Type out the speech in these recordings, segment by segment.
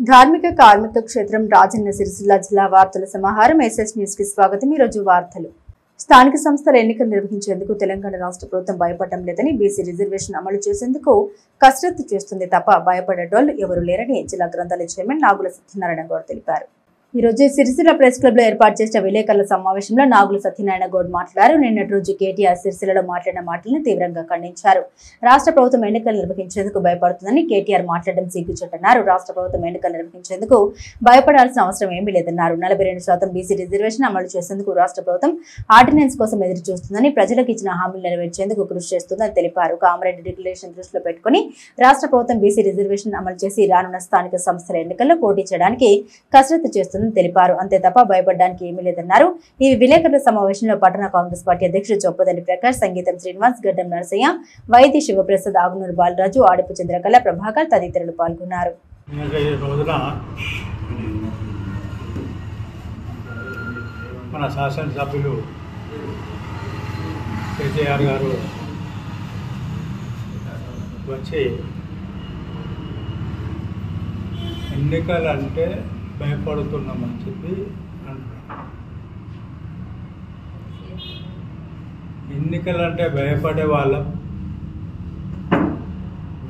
ధార్మిక కార్మిక క్షేత్రం రాజన్న సిరిసిల్ల జిల్లా వార్తల సమాహారం ఎస్ఎస్ న్యూస్ కి స్వాగతం। ఈ రోజు వార్తలు। స్థానిక సంస్థల ఎన్నికలు నిర్వహించేందుకు తెలంగాణ రాష్ట్ర ప్రభుత్వం భయపడడం లేదని బీసీ రిజర్వేషన్ అమలు చేసేందుకు కసరత్తు చేస్తుంది తప్ప భయపడేటోళ్లు ఎవరు లేరని జిల్లా గ్రంథాలయ చైర్మన్ నాగుల సత్యనారాయణ గౌడ్ తెలిపారు। ఈ రోజు సిరిసిల్ల ప్రెస్ క్లబ్ లో ఏర్పాటు చేసిన విలేకరుల సమావేశంలో నాగుల సత్యనారాయణ గౌడ్ మాట్లాడారు। నిన్నటి రోజు కేటీఆర్ సిరిసిల్లలో మాట్లాడిన మాటలను తీవ్రంగా ఖండించారు। రాష్ట్ర ప్రభుత్వం ఎన్నికలు నిర్వహించేందుకు భయపడుతుందని కేటీఆర్ మాట్లాడడం సిగ్గుచేటన్నారు। రాష్ట్ర ప్రభుత్వం ఎన్నికలు నిర్వహించేందుకు భయపడాల్సిన అవసరం ఏమీ లేదన్నారు। 42% బీసీ రిజర్వేషన్ అమలు చేసేందుకు రాష్ట్ర ప్రభుత్వం ఆర్డినెన్స్ కోసం ఎదురు చూస్తుందని, ప్రజలకు ఇచ్చిన హామీలు నెరవేర్చేందుకు కృషి చేస్తుందని తెలిపారు। కామారెడ్డి డిక్లరేషన్ దృష్టిలో పెట్టుకుని రాష్ట్ర ప్రభుత్వం బీసీ రిజర్వేషన్ అమలు చేసి రానున్న స్థానిక సంస్థల ఎన్నికల్లో పోటీ చేయడానికి కసరత్తు చేస్తుంది తెలిపారు। అంతే తప్ప భయపడడానికి ఏమీ లేదన్నారు। ఈ విలేకరుల సమావేశంలో పట్టణ కాంగ్రెస్ పార్టీ అధ్యక్షుడు చొప్పదండి ప్రకాష్, సంగీతం శ్రీనివాస్, గడ్డం నరసయ్య, వైద్య శివప్రసాద్, ఆగునూరు బాలరాజు, ఆడిపు చంద్రకళ, ప్రభాకర్ తదితరులు పాల్గొన్నారు। మన శాసనసభ్యులు కేటీఆర్ గారు వచ్చి ఎన్నికలంటే భయపడుతున్నామని చెప్పి అంటున్నారు। ఎన్నికలంటే భయపడే వాళ్ళం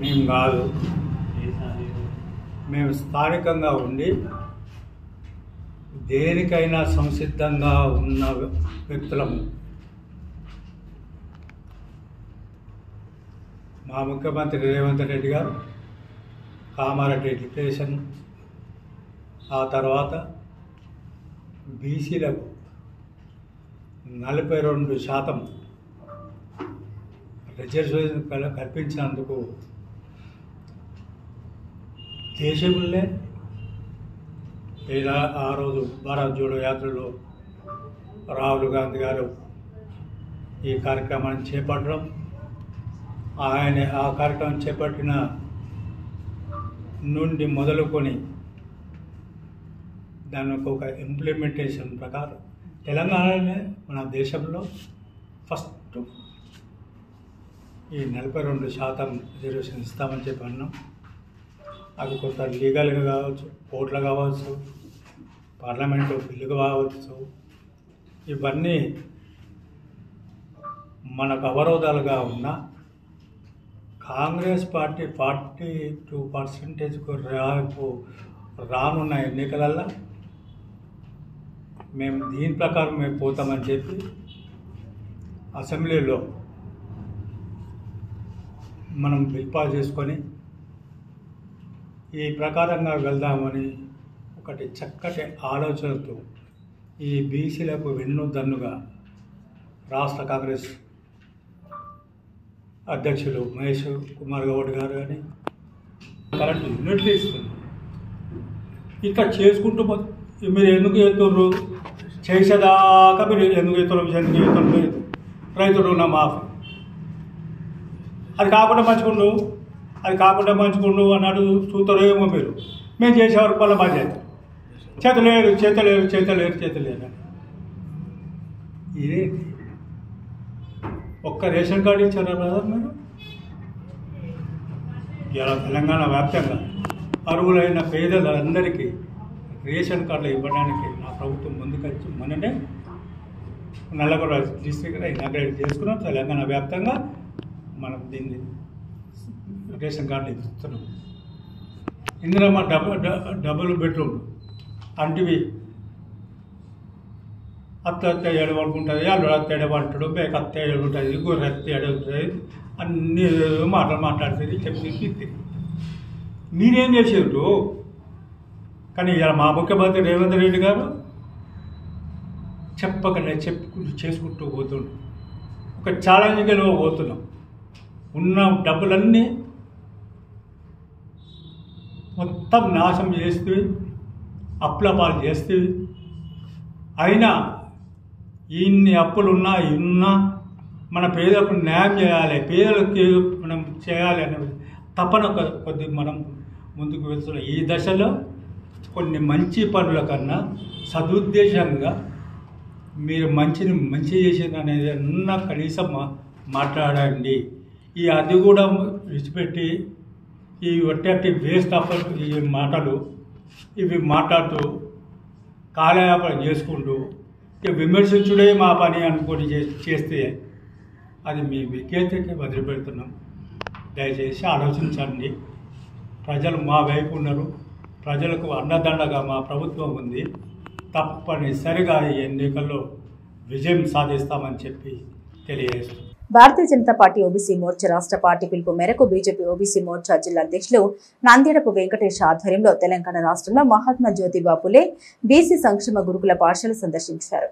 మేము కాదు, మేము స్థానికంగా ఉండి దేనికైనా సంసిద్ధంగా ఉన్న వ్యక్తులము। మా ముఖ్యమంత్రి రేవంత్ రెడ్డి గారు కామారెడ్డి డిక్లరేషన్, ఆ తర్వాత బీసీలకు 42% రిజర్వేషన్ కల్పించినందుకు దేశంలో ఆ రోజు భారత్ జోడో యాత్రలో రాహుల్ గాంధీ గారు ఈ కార్యక్రమాన్ని చేపట్టడం, ఆయన ఆ కార్యక్రమం చేపట్టిన నుండి మొదలుకొని దానికి ఒక ఇంప్లిమెంటేషన్ ప్రకారం తెలంగాణనే మన దేశంలో ఫస్ట్ ఈ 42% రిజర్వేషన్ ఇస్తామని చెప్పి అన్నాం। అది కొంత లీగల్గా కావచ్చు, కోర్టులు కావచ్చు, పార్లమెంటు బిల్లుగా కావచ్చు, ఇవన్నీ మనకు అవరోధాలుగా ఉన్న కాంగ్రెస్ పార్టీ 42%కు రానున్న ఎన్నికలలో మేము దీని ప్రకారం మేము పోతామని చెప్పి అసెంబ్లీలో మనం బిల్ పాస్ చేసుకొని ఈ ప్రకారంగా వెళ్దామని ఒకటి చక్కటి ఆలోచనతో ఈ బీసీలకు వెన్నుదన్నుగా రాష్ట్ర కాంగ్రెస్ అధ్యక్షులు మహేష్ కుమార్ గౌడ్ గారు కానీ కరెంట్ యూనిట్లు ఇస్తుంది। ఇట్లా చేసుకుంటూ మీరు ఎందుకు ఎత్తుర్రు చేసేదాకా మీరు ఎందుకు ఎత్తులు రైతు రుణమాఫీ అది కాకుండా మంచుకుండు అన్నట్టు చూస్తారో ఏమో మీరు। మేము చేసేవారు పళ్ళ బాధ్యత చేతలేరు ఇదేంటి? ఒక్క రేషన్ కార్డు ఇచ్చారా బ్రదర్ మీరు? ఇలా తెలంగాణ వ్యాప్తంగా అర్హులైన పేదలందరికీ రేషన్ కార్డులు ఇవ్వడానికి నా ప్రభుత్వం ముందుకొచ్చి మొన్ననే నల్లగొండ డిస్ట్రిక్ట్ ఇనాగ్రేట్ చేసుకున్నాం। తెలంగాణ వ్యాప్తంగా మనం దీన్ని రేషన్ కార్డులు ఇస్తున్నాం। ఇందులో మా డబుల్ బెడ్రూమ్ అంటివి అత్త ఎడబడుకుంటుంది, అల్లుడు అత్త ఎడబడతాడు, మేక అత్త ఎడబడుతుంది, గొర్రె అత్త ఎడబడుతుంది, అన్ని మాట్లాడుతుంది చెప్పి మీరేం చేసారు? కానీ ఇలా మా ముఖ్యమంత్రి రేవంత్ రెడ్డి గారు చెప్పకుండా చేసుకుంటూ పోతుండు। ఒక ఛాలెంజ్గా పోతున్నాం। ఉన్న డబ్బులన్నీ మొత్తం నాశనం చేస్తే, అప్పుల పాలు చేస్తే, అయినా ఇన్ని అప్పులున్నా మన పేదలకు న్యాయం చేయాలి, పేదలకు మనం చేయాలి అనే తపన కొద్ది మనం ముందుకు వెళ్తున్నాం। ఈ దశలో కొన్ని మంచి పనుల కన్నా సదుద్దేశంగా మీరు మంచి చేసిన అనేది ఉన్న కనీసం మాట్లాడండి। ఈ అది కూడా విడిచిపెట్టి ఈ ఒట్టి వేస్ట్ ఆఫ్ ఈ మాటలు ఇవి మాట్లాడుతూ కాలయాపన చేసుకుంటూ ఇక విమర్శించుడే మా పని అనుకొని చేస్తే అది మీ విజ్ఞతకి వదిలిపెడుతున్నాం. దయచేసి ఆలోచించండి. ప్రజలు మా వైపు ఉన్నారు. ప్రజలకు అండదండగా మా ప్రభుత్వం ఉంది. తప్పనిసరిగా ఈ ఎన్నికల్లో విజయం సాధిస్తామని చెప్పి తెలియజేస్తున్నాం. భారతీయ జనతా పార్టీ ఓబీసీ మోర్చా రాష్ట్ర పార్టీ పిలుపు మేరకు బీజేపీ ఓబీసీ మోర్చా జిల్లా అధ్యక్షులు నంద్యాడపు వెంకటేష్ ఆధ్వర్యంలో తెలంగాణ రాష్ట్రంలో మహాత్మా జ్యోతిబా ఫులే బీసీ సంక్షేమ గురుకుల పాఠశాల సందర్శించారు.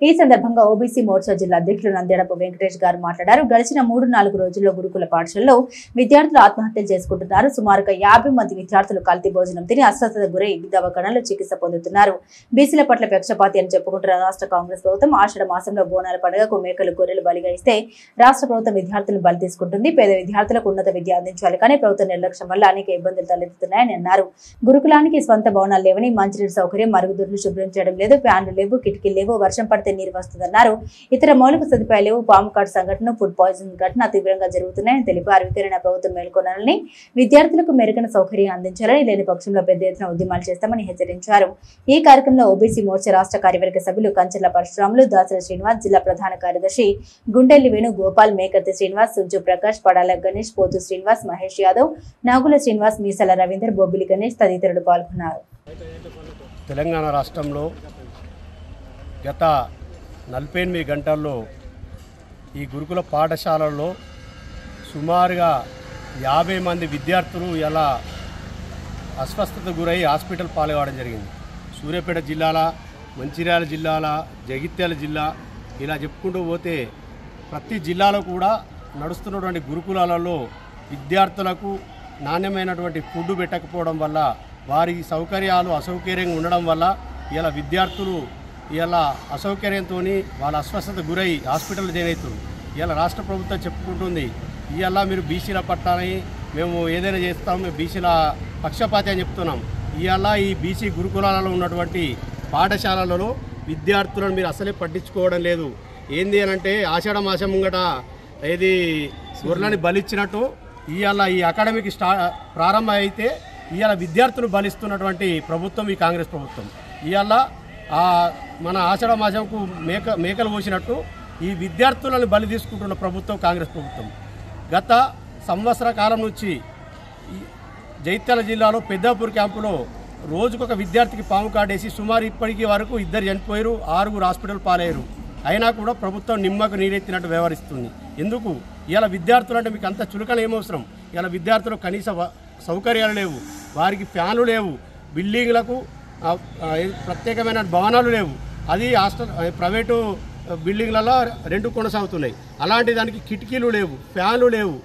ఈ సందర్భంగా ఓబీసీ మోర్చా జిల్లా అధ్యక్షులు నంద్యాడపు వెంకటేష్ గారు మాట్లాడారు. గడిచిన 3-4 రోజుల్లో గురుకుల పాఠశాలలో విద్యార్థులు ఆత్మహత్యలు చేసుకుంటున్నారు. సుమారుగా 50 మంది విద్యార్థులు కల్తీ భోజనం తిని అస్వస్థతకు గురై దవాఖానాల్లో చికిత్స పొందుతున్నారు. బీసీల పట్ల పక్షపాతి అని చెప్పుకుంటున్న రాష్ట్ర కాంగ్రెస్ ప్రభుత్వం ఆషాఢ మాసంలో బోనాల పండుగకు మేకలు గొర్రెలు బలిగా ఇస్తే రాష్ట్ర ప్రభుత్వం విద్యార్థులను బలి తీసుకుంటుంది. పేద విద్యార్థులకు ఉన్నత విద్య అందించాలి, కానీ ప్రభుత్వ నిర్లక్ష్యం వల్ల అనేక ఇబ్బందులు తలెత్తుతున్నాయని అన్నారు. గురుకులానికి స్వంత భవనాలు లేవని, మంచినీటి సౌకర్యం, మరుగుదొడ్లు శుభ్రం చేయడం లేదు, ఫ్యాన్లు లేవు, కిటికీలు లేవు, వర్షం పడితే నీరు వస్తుందన్నారు. ఇతర మౌలిక సదుపాయాలు లేవు. పాము కాటు సంఘటన, ఫుడ్ పాయిజన్ ఘటన తీవ్రంగా జరుగుతున్నాయని తెలిపారు. వీరైన ప్రభుత్వం మేల్కొనాలని, విద్యార్థులకు మెరుగైన సౌకర్యం అందించాలని, లేని పక్షంలో పెద్ద ఎత్తున ఉద్యమాలు చేస్తామని హెచ్చరించారు. ఈ కార్యక్రమంలో ఓబీసీ మోర్చా రాష్ట్ర కార్యవర్గ సభ్యులు కంచెల పరశురాములు, దాసరి శ్రీనివాస్, జిల్లా ప్రధాన కార్యదర్శి గుండెల్లి వేణు గోపాల్, మేకర్తి శ్రీనివాస్, సుజ్జు ప్రకాష్, పడాల గణేష్, పోతు శ్రీనివాస్, మహేష్ యాదవ్, నాగుల శ్రీనివాస్, మీసాల రవీందర్, బొబ్బిలి గణేష్ తదితరులు పాల్గొన్నారు. తెలంగాణ రాష్ట్రంలో గత 48 గంటల్లో ఈ గురుకుల పాఠశాలల్లో సుమారుగా 50 మంది విద్యార్థులు ఇలా అస్వస్థత గురై హాస్పిటల్ పాల్గొనడం జరిగింది. సూర్యాపేట జిల్లాల, మంచిర్యాల జిల్లాల, జగిత్యాల జిల్లా ఇలా చెప్పుకుంటూ పోతే ప్రతి జిల్లాలో కూడా నడుస్తున్నటువంటి గురుకులాలలో విద్యార్థులకు నాణ్యమైనటువంటి ఫుడ్ పెట్టకపోవడం వల్ల, వారి సౌకర్యాలు అసౌకర్యంగా ఉండడం వల్ల ఇలా విద్యార్థులు ఇలా అసౌకర్యంతో వాళ్ళ అస్వస్థత గురై హాస్పిటల్ జాయిన్ అవుతుంది. ఇలా రాష్ట్ర ప్రభుత్వం చెప్పుకుంటుంది ఇలా మీరు బీసీల పట్టాలని మేము ఏదైనా చేస్తాం, మేము బీసీల పక్షపాతి అని చెప్తున్నాం. ఇవాళ ఈ బీసీ గురుకులాలలో ఉన్నటువంటి పాఠశాలలలో విద్యార్థులను మీరు అసలే పట్టించుకోవడం లేదు. ఏంది అని అంటే ఆషాఢ మాసం ముంగట ఏది గొర్రెలని బలిచ్చినట్టు ఇవాళ ఈ అకాడమిక్ ప్రారంభం అయితే ఇవాళ విద్యార్థులు బలిస్తున్నటువంటి ప్రభుత్వం ఈ కాంగ్రెస్ ప్రభుత్వం. ఇవాళ మన ఆషాఢ మాసంకు మేకలు పోసినట్టు ఈ విద్యార్థులను బలి తీసుకుంటున్న ప్రభుత్వం కాంగ్రెస్ ప్రభుత్వం. గత సంవత్సర కాలం నుంచి జైత్యాల జిల్లాలో పెద్దాపూర్ క్యాంపులో రోజుకొక విద్యార్థికి పాము కాటేసి సుమారు ఇప్పటికీ వరకు 2 చనిపోయారు, 6 హాస్పిటల్ పాలయ్యారు. అయినా కూడా ప్రభుత్వం నిమ్మకు నీరెత్తినట్టు వ్యవహరిస్తుంది. ఎందుకు? ఇలా విద్యార్థులు అంటే మీకు అంత చులకన ఏమవసరం? ఇలా విద్యార్థులు కనీస సౌకర్యాలు లేవు, వారికి ఫ్యాన్లు లేవు, బిల్డింగ్లకు ప్రత్యేకమైన భవనాలు లేవు. అది హాస్టల్ ప్రైవేటు బిల్డింగ్లలో రెంట్ కొనసాగుతున్నాయి. అలాంటి దానికి కిటికీలు లేవు, ఫ్యాన్లు లేవు,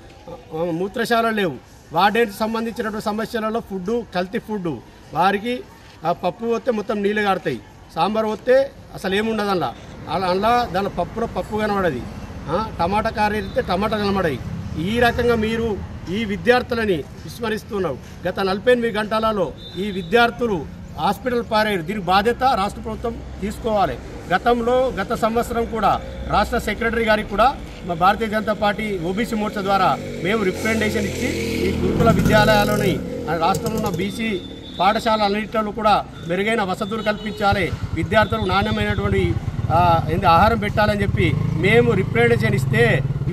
మూత్రశాలలు లేవు. వాటికి సంబంధించినటువంటి సమస్యలలో ఫుడ్డు, కల్తీ ఫుడ్డు, వారికి పప్పు వస్తే మొత్తం నీళ్ళు కారుతాయి, సాంబార్ వస్తే అసలు ఏముండదు అలా దాని పప్పులో పప్పు కనబడది, టమాటా కారీ అయితే టమాటా కనబడాయి. ఈ రకంగా మీరు ఈ విద్యార్థులని విస్మరిస్తున్నారు. గత 48 గంటలలో ఈ విద్యార్థులు హాస్పిటల్ పారారు. దీనికి బాధ్యత రాష్ట్ర ప్రభుత్వం తీసుకోవాలి. గత సంవత్సరం కూడా రాష్ట్ర సెక్రటరీ గారికి కూడా మా భారతీయ జనతా పార్టీ ఓబీసీ మోర్చా ద్వారా మేము రిప్రజెంటేషన్ ఇచ్చి ఈ గురుకుల విద్యాలయాల్లోని రాష్ట్రంలో ఉన్న బీసీ పాఠశాలన్నింటిలో కూడా మెరుగైన వసతులు కల్పించాలి, విద్యార్థులకు నాణ్యమైనటువంటి ఆహారం పెట్టాలని చెప్పి మేము రిప్రజెంటేషన్ ఇస్తే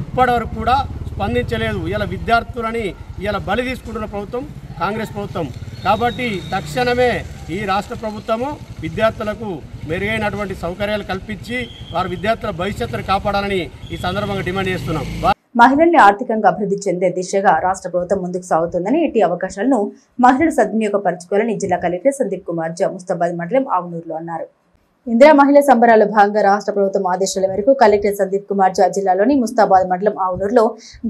ఇప్పటివరకు కూడా స్పందించలేదు. ఇలా విద్యార్థులని ఇలా బలి తీసుకుంటున్న ప్రభుత్వం కాంగ్రెస్ ప్రభుత్వం. కాబట్టి తక్షణమే ఈ రాష్ట్ర ప్రభుత్వము విద్యార్థులకు మెరుగైనటువంటి సౌకర్యాలు కల్పించి వారి విద్యార్థుల భవిష్యత్తును కాపాడాలని ఈ సందర్భంగా డిమాండ్ చేస్తున్నాం. మహిళల్ని ఆర్థికంగా అభివృద్ధి చెందే దిశగా రాష్ట్ర ప్రభుత్వం ముందుకు సాగుతుందని, ఇట్టి అవకాశాలను మహిళలు సద్వినియోగపరచుకోవాలని జిల్లా కలెక్టర్ సందీప్ కుమార్ ఝా ముస్తాబాద్ మండలం ఆవునూరులో అన్నారు. ఇందిరా మహిళా సంబరాల్లో భాగంగా రాష్ట్ర ప్రభుత్వం ఆదేశాల మేరకు కలెక్టర్ సందీప్ కుమార్ ఝా జిల్లాలోని ముస్తాబాద్ మండలం ఆవునూరులో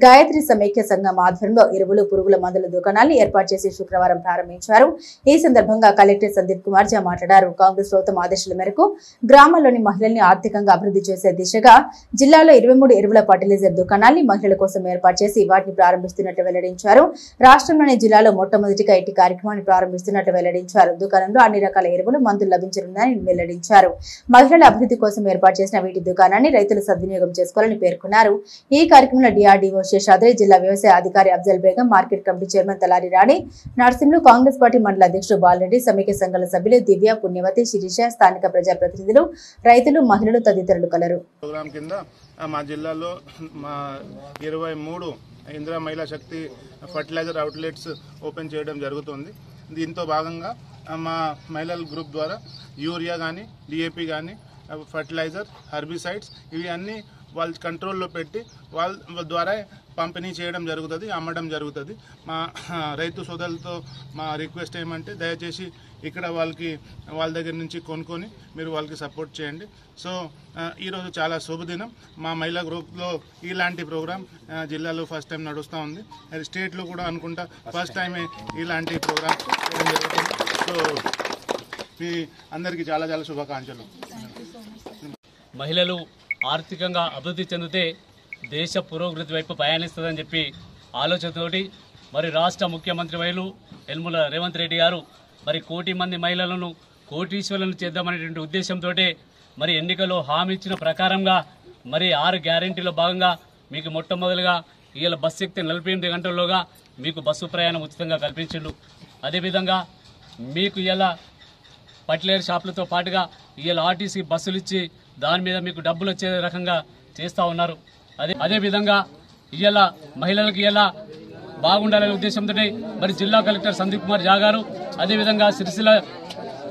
గాయత్రి సమైక్య సంఘం ఆధ్వర్యంలో ఎరువులు, పురుగుల మందుల దుకాణాన్ని ఏర్పాటు చేసి శుక్రవారం ప్రారంభించారు. ఈ సందర్భంగా కలెక్టర్ సందీప్ కుమార్ ఝా మాట్లాడారు. కాంగ్రెస్ ప్రభుత్వం ఆదేశాల మేరకు గ్రామాల్లోని మహిళల్ని ఆర్థికంగా అభివృద్ధి చేసే దిశగా జిల్లాలో 23 ఎరువుల ఫర్టిలైజర్ దుకాణాన్ని మహిళల కోసం ఏర్పాటు చేసి వాటిని ప్రారంభిస్తున్నట్లు వెల్లడించారు. రాష్ట్రంలోని జిల్లాలో మొట్టమొదటిగా ఇట్టి కార్యక్రమాన్ని ప్రారంభిస్తున్నట్లు వెల్లడించారు. దుకాణంలో అన్ని రకాల ఎరువులు, మందులు లభించనున్నాయని వెల్లడించారు. తెలిపారు. మహిళల అభివృద్ధి కోసం ఏర్పాటు చేసిన వీటి దుకాణాన్ని రైతులు సద్వినియోగం చేసుకోవాలని పేర్కొన్నారు. ఈ కార్యక్రమంలో డిఆర్డీఓ శేషాద్రి, జిల్లా వ్యవసాయ అధికారి Afzal Begum, market committee chairman Talari Rani Narasimhulu, Congress party మండల అధ్యక్షుడు బాలరెడ్డి, సమైక్య సంఘాల సభ్యులు దివ్య, పుణ్యవతి, శిరీష, స్థానిక ప్రజాప్రతినిధులు, రైతులు, మహిళలు తదితరులు కలరు. ప్రోగ్రాం కింద మా జిల్లాలో 23 ఇందిరా మహిళా శక్తి ఫర్టిలైజర్ అవుట్లెట్స్ ఓపెన్ చేయడం జరుగుతుంది. దీంతో భాగంగా మా మహిళల గ్రూప్ ద్వారా యూరియా కానీ, డిఏపి కానీ, ఫర్టిలైజర్, హెర్బిసైడ్స్ ఇవి అన్నీ వాళ్ళ కంట్రోల్లో పెట్టి వాళ్ళ ద్వారా పంపిణీ చేయడం జరుగుతుంది, అమ్మడం జరుగుతుంది. మా రైతు సోదరులతో మా రిక్వెస్ట్ ఏమంటే దయచేసి ఇక్కడ వాళ్ళ దగ్గర నుంచి కొనుక్కొని మీరు వాళ్ళకి సపోర్ట్ చేయండి. సో ఈరోజు చాలా శుభదినం. మా మహిళా గ్రూప్లో ఇలాంటి ప్రోగ్రాం జిల్లాలో ఫస్ట్ టైం నడుస్తూ ఉంది. అది స్టేట్లో కూడా అనుకుంటా ఫస్ట్ టైమే ఇలాంటి ప్రోగ్రాం చేయడం జరుగుతుంది. సో మీ అందరికీ చాలా చాలా శుభాకాంక్షలు. మహిళలు ఆర్థికంగా అభివృద్ధి చెందితే దేశ పురోగతి వైపు ప్రయాణిస్తుందని చెప్పి ఆలోచనతోటి మరి రాష్ట్ర ముఖ్యమంత్రి వైలు యనమల రేవంత్ రెడ్డి గారు మరి 1 కోటి మంది మహిళలను కోటీశ్వరులను చేద్దామనేటువంటి ఉద్దేశంతో మరి ఎన్నికల్లో హామీ ఇచ్చిన ప్రకారంగా మరి 6 గ్యారెంటీలో భాగంగా మీకు మొట్టమొదలుగా ఇవాళ బస్సు ఎక్కితే 48 గంటల్లోగా మీకు బస్సు ప్రయాణం ఉచితంగా కల్పించిండు. అదేవిధంగా మీకు ఇలా ఫర్టిలైజర్ షాపులతో పాటుగా ఇవాళ ఆర్టీసీ బస్సులు ఇచ్చి దాని మీద మీకు డబ్బులు వచ్చే రకంగా చేస్తూ ఉన్నారు. అదేవిధంగా ఇవాళ మహిళలకు ఇలా బాగుండాలనే ఉద్దేశంతో మరి జిల్లా కలెక్టర్ సందీప్ కుమార్ ఝా గారు, అదేవిధంగా సిరిసిల్ల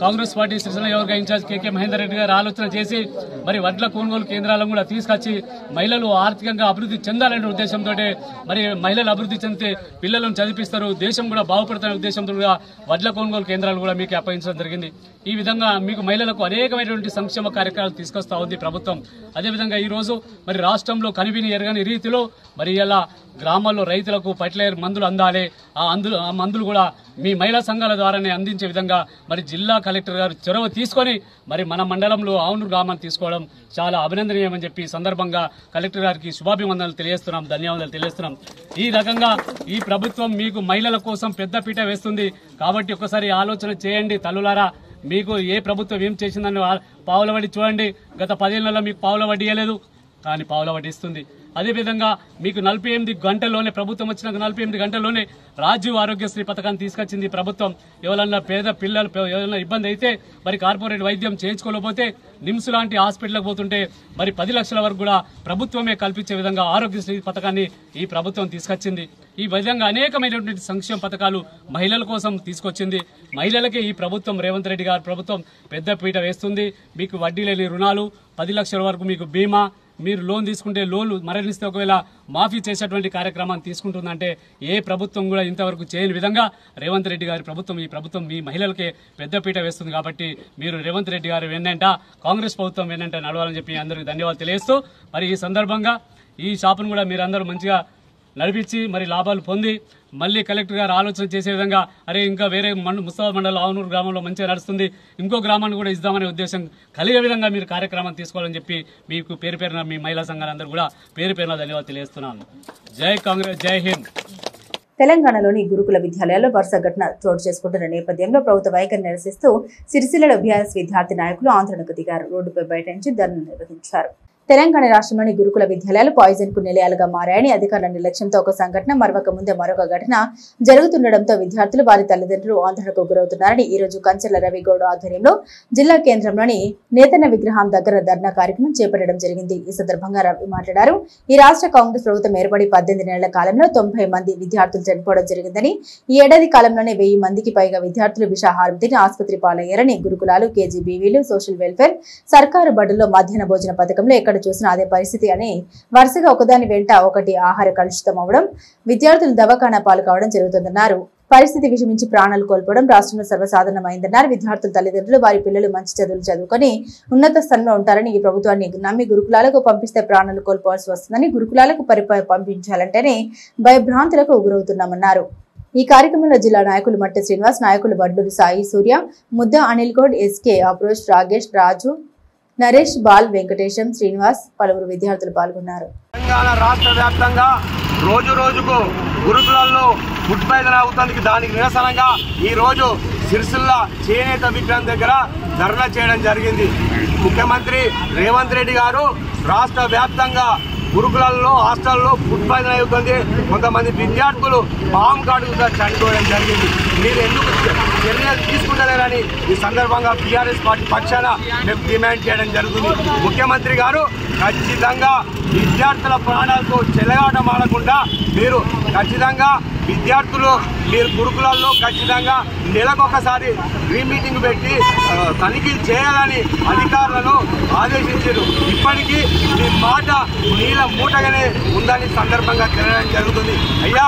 కాంగ్రెస్ పార్టీ సిరిసిల్ల నియోజకవర్గ ఇన్ఛార్జ్ కేకే మహేందర్ రెడ్డి గారు ఆలోచన చేసి మరి వడ్ల కొనుగోలు కేంద్రాలను కూడా తీసుకొచ్చి మహిళలు ఆర్థికంగా అభివృద్ధి చెందాలనే ఉద్దేశంతో మరి మహిళలు అభివృద్ధి చెందితే పిల్లలను చదివిస్తారు, దేశం కూడా బాగుపడుతున్న ఉద్దేశంతో వడ్ల కొనుగోలు కేంద్రాలు కూడా మీకు అప్పగించడం జరిగింది. ఈ విధంగా మీకు మహిళలకు అనేకమైనటువంటి సంక్షేమ కార్యక్రమాలు తీసుకొస్తా ఉంది ప్రభుత్వం. అదేవిధంగా ఈ రోజు మరి రాష్ట్రంలో కనివిని ఎరగని రీతిలో మరి ఇలా గ్రామాల్లో రైతులకు ఫర్టిలైజర్ మందులు అందాలి, ఆ మందులు కూడా మీ మహిళా సంఘాల ద్వారానే అందించే విధంగా మరి జిల్లా కలెక్టర్ గారు చొరవ తీసుకొని మరి మన మండలంలో ఆవునూరు గ్రామాన్ని తీసుకోవడం చాలా అభినందనీయమని చెప్పి సందర్భంగా కలెక్టర్ గారికి శుభాభివందనలు తెలియజేస్తున్నాం, ధన్యవాదాలు తెలియజేస్తున్నాం. ఈ రకంగా ఈ ప్రభుత్వం మీకు మహిళల కోసం పెద్దపీట వేస్తుంది కాబట్టి ఒకసారి ఆలోచన చేయండి తల్లులారా. మీకు ఏ ప్రభుత్వం ఏం చేసిందని పావుల వడ్డీ చూడండి. గత 10 ఏళ్లలో మీకు పావుల వడ్డీ ఇవ్వలేదు, కానీ పావుల వడ్డీ ఇస్తుంది. అదేవిధంగా మీకు 48 గంటల్లోనే ప్రభుత్వం వచ్చినాక 48 గంటల్లోనే రాజీవ్ ఆరోగ్యశ్రీ పథకాన్ని తీసుకొచ్చింది ప్రభుత్వం. ఎవరన్నా పేద పిల్లలు ఎవరైనా ఇబ్బంది అయితే మరి కార్పొరేట్ వైద్యం చేయించుకోలేకపోతే నిమ్స్ లాంటి హాస్పిటల్కి పోతుంటే మరి 10 లక్షల వరకు కూడా ప్రభుత్వమే కల్పించే విధంగా ఆరోగ్యశ్రీ పథకాన్ని ఈ ప్రభుత్వం తీసుకొచ్చింది. ఈ విధంగా అనేకమైనటువంటి సంక్షేమ పథకాలు మహిళల కోసం తీసుకొచ్చింది. మహిళలకే ఈ ప్రభుత్వం రేవంత్ రెడ్డి గారి ప్రభుత్వం పెద్దపీట వేస్తుంది. మీకు వడ్డీ లేని రుణాలు, 10 లక్షల వరకు మీకు బీమా, మీరు లోన్ తీసుకుంటే లోన్లు మరణిస్తే ఒకవేళ మాఫీ చేసేటువంటి కార్యక్రమాన్ని తీసుకుంటుందంటే ఏ ప్రభుత్వం కూడా ఇంతవరకు చేయని విధంగా రేవంత్ రెడ్డి గారి ప్రభుత్వం ఈ ప్రభుత్వం మీ మహిళలకే పెద్దపీట వేస్తుంది. కాబట్టి మీరు రేవంత్ రెడ్డి గారు వెన్నంట, కాంగ్రెస్ ప్రభుత్వం వెన్నంట నడవాలని చెప్పి అందరికీ ధన్యవాదాలు తెలియజేస్తూ మరి ఈ సందర్భంగా ఈ షాపును కూడా మీరందరూ మంచిగా నడిపించి మరి లాభాలు పొంది మళ్ళీ కలెక్టర్ గారు ఆలోచన చేసే విధంగా అరే ఇంకా వేరే ముస్తాబాద్ మండలం ఆవునూరు గ్రామంలో మంచిగా నడుస్తుంది, ఇంకో గ్రామాన్ని కూడా ఇద్దామనే ఉద్దేశం కలిగే విధంగా మీరు కార్యక్రమం తీసుకోవాలని చెప్పి మీకు పేరు పేరున మీ మహిళా సంఘాలందరూ కూడా పేరు పేరున ధన్యవాదాలు తెలియజేస్తున్నాను. జై కాంగ్రెస్, జై హింద్. తెలంగాణలోని గురుకుల విద్యాలయాల్లో వరుస ఘటన చోటు చేసుకుంటున్న నేపథ్యంలో ప్రభుత్వ వైఖరి నిరసిస్తూ సిరిసిల్లలో బీఆర్ఎస్ విద్యార్థి నాయకులు ఆందోళనకు దిగారు. రోడ్డుపై బైఠాయించి ధర్నా నిర్వహించారు. తెలంగాణ రాష్ట్రంలోని గురుకుల విద్యాలయాలు పాయిజన్ కు నిలయాలుగా మారాయని, అధికారుల నిర్లక్ష్యంతో ఒక సంఘటన మరొక ముందే మరొక ఘటన జరుగుతుండటంతో విద్యార్థులు వారి తల్లిదండ్రులు ఆందోళనకు గురవుతున్నారని ఈ రోజు కంచెల రవిగౌడ ఆధ్వర్యంలో జిల్లా కేంద్రంలోని నేతన్న విగ్రహం దగ్గర ధర్నా కార్యక్రమం చేపట్టడం జరిగింది. ఈ సందర్భంగా రవి మాట్లాడారు. ఈ రాష్ట్ర కాంగ్రెస్ ప్రభుత్వం ఏర్పడి 18 నెలల కాలంలో 90 మంది విద్యార్థులు చనిపోవడం జరిగిందని, ఈ ఏడాది కాలంలోనే 1000 మందికి పైగా విద్యార్థులు విషాహారం తిని ఆసుపత్రి పాలయ్యారని, గురుకులాలు, కేజీబీవీలు, సోషల్ వెల్ఫేర్, సర్కారు బడుల్లో మధ్యాహ్న భోజన పథకంలో ఎక్కడ చూసినా అదే పరిస్థితి అని వరుసగా ఒకదాని వెంట ఒకటి ఆహార కలుషితం అవడం, విద్యార్థులు దవాఖానా పాలు కావడం జరుగుతుందన్నారు. పరిస్థితి విషమించి ప్రాణాలు కోల్పోవడం రాష్ట్రంలో సర్వసాధారణమైందన్నారు. విద్యార్థుల తల్లిదండ్రులు వారి పిల్లలు మంచి చదువులు చదువుకొని ఉన్నత స్థానంలో ఉంటారని, ఈ ప్రభుత్వాన్ని నమ్మి గురుకులాలకు పంపిస్తే ప్రాణాలు కోల్పోవాల్సి వస్తుందని, గురుకులాలకు పంపించాలంటేనే భయభ్రాంతులకు గురవుతున్నామన్నారు. ఈ కార్యక్రమంలో జిల్లా నాయకులు మట్టి శ్రీనివాస్, నాయకులు వడ్లూరు సాయి, సూర్య, ముద్ద, అనిల్ గౌడ్, ఎస్కే, అప్రోచ్, రాగేష్, రాజు, నరేష్, బాల్, వెంకటేశం, శ్రీనివాస్, పలువురు విద్యార్థులు పాల్గొన్నారు. తెలంగాణ రాష్ట్ర వ్యాప్తంగా రోజు రోజుకు గురుకులాల్లో ఫుడ్ పాయిజన్ అవుతుంది. దానికి నిరసనగా ఈ రోజు సిరిసిల్ల చేనేత విగ్రహం దగ్గర ధర్నా చేయడం జరిగింది. ముఖ్యమంత్రి రేవంత్ రెడ్డి గారు రాష్ట్ర వ్యాప్తంగా గురుకులాల్లో హాస్టల్లో ఫుడ్ పాయిజన్ అవుతుంది. కొంతమంది విద్యార్థులు పాము కాటుకు చనిపోవడం జరిగింది. మీరు ఎందుకు చర్యలు తీసుకుంటలేరని ఈ సందర్భంగా బీఆర్ఎస్ పార్టీ పక్షాన మేము డిమాండ్ చేయడం జరుగుతుంది. ముఖ్యమంత్రి గారు ఖచ్చితంగా విద్యార్థుల ప్రాణాలతో చెలగాటం ఆడకుండా మీరు ఖచ్చితంగా విద్యార్థులు మీరు గురుకులాల్లో ఖచ్చితంగా నెలకొకసారి రీమీటింగ్ పెట్టి తనిఖీలు చేయాలని అధికారులను ఆదేశించారు. ఇప్పటికీ మీ మాట నీళ్ళ మూటగానే ఉందని సందర్భంగా తెలియడం జరుగుతుంది. అయ్యా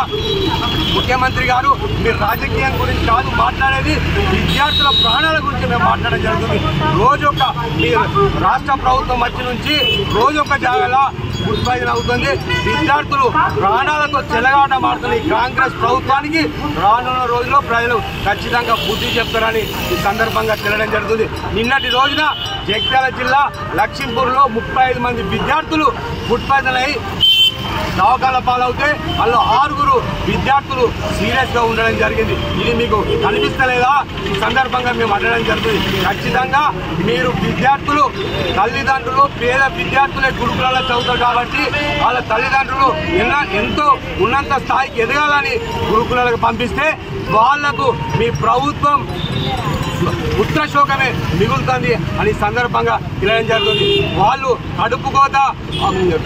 ముఖ్యమంత్రి గారు, మీరు రాజకీయం గురించి కాదు మాట్లాడేది, విద్యార్థుల ప్రాణాల గురించి మేము మాట్లాడడం జరుగుతుంది. రోజొక మీ రాష్ట్ర ప్రభుత్వం వచ్చి నుంచి రోజొక జాగాలో ఫుడ్ పాయిజన్ అవుతుంది. విద్యార్థులు ప్రాణాలతో చెలగాట మారుతుంది. కాంగ్రెస్ ప్రభుత్వానికి రానున్న రోజుల్లో ప్రజలు ఖచ్చితంగా బుద్ధి చెప్తారని ఈ సందర్భంగా తెలియడం జరుగుతుంది. నిన్నటి రోజున జగిత్యాల జిల్లా లక్ష్మీపూర్లో 35 మంది విద్యార్థులు ఫుడ్ పాయిజన్ అయి దవాఖాన పాలవుతే వాళ్ళు 6 విద్యార్థులు సీరియస్గా ఉండడం జరిగింది. ఇది మీకు కనిపిస్తలేదా? ఈ సందర్భంగా మేము అనడం జరుగుతుంది. ఖచ్చితంగా మీరు విద్యార్థులు తల్లిదండ్రులు పేద విద్యార్థులే గురుకులాల్లో చదువుతారు కాబట్టి వాళ్ళ తల్లిదండ్రులు ఎంతో ఉన్నత స్థాయికి ఎదగాలని గురుకులాలకు పంపిస్తే వాళ్లకు మీ ప్రభుత్వం పుత్రశోకమే మిగులుతుంది అని సందర్భంగా తెలియడం జరుగుతుంది. వాళ్ళు కడుపుకోత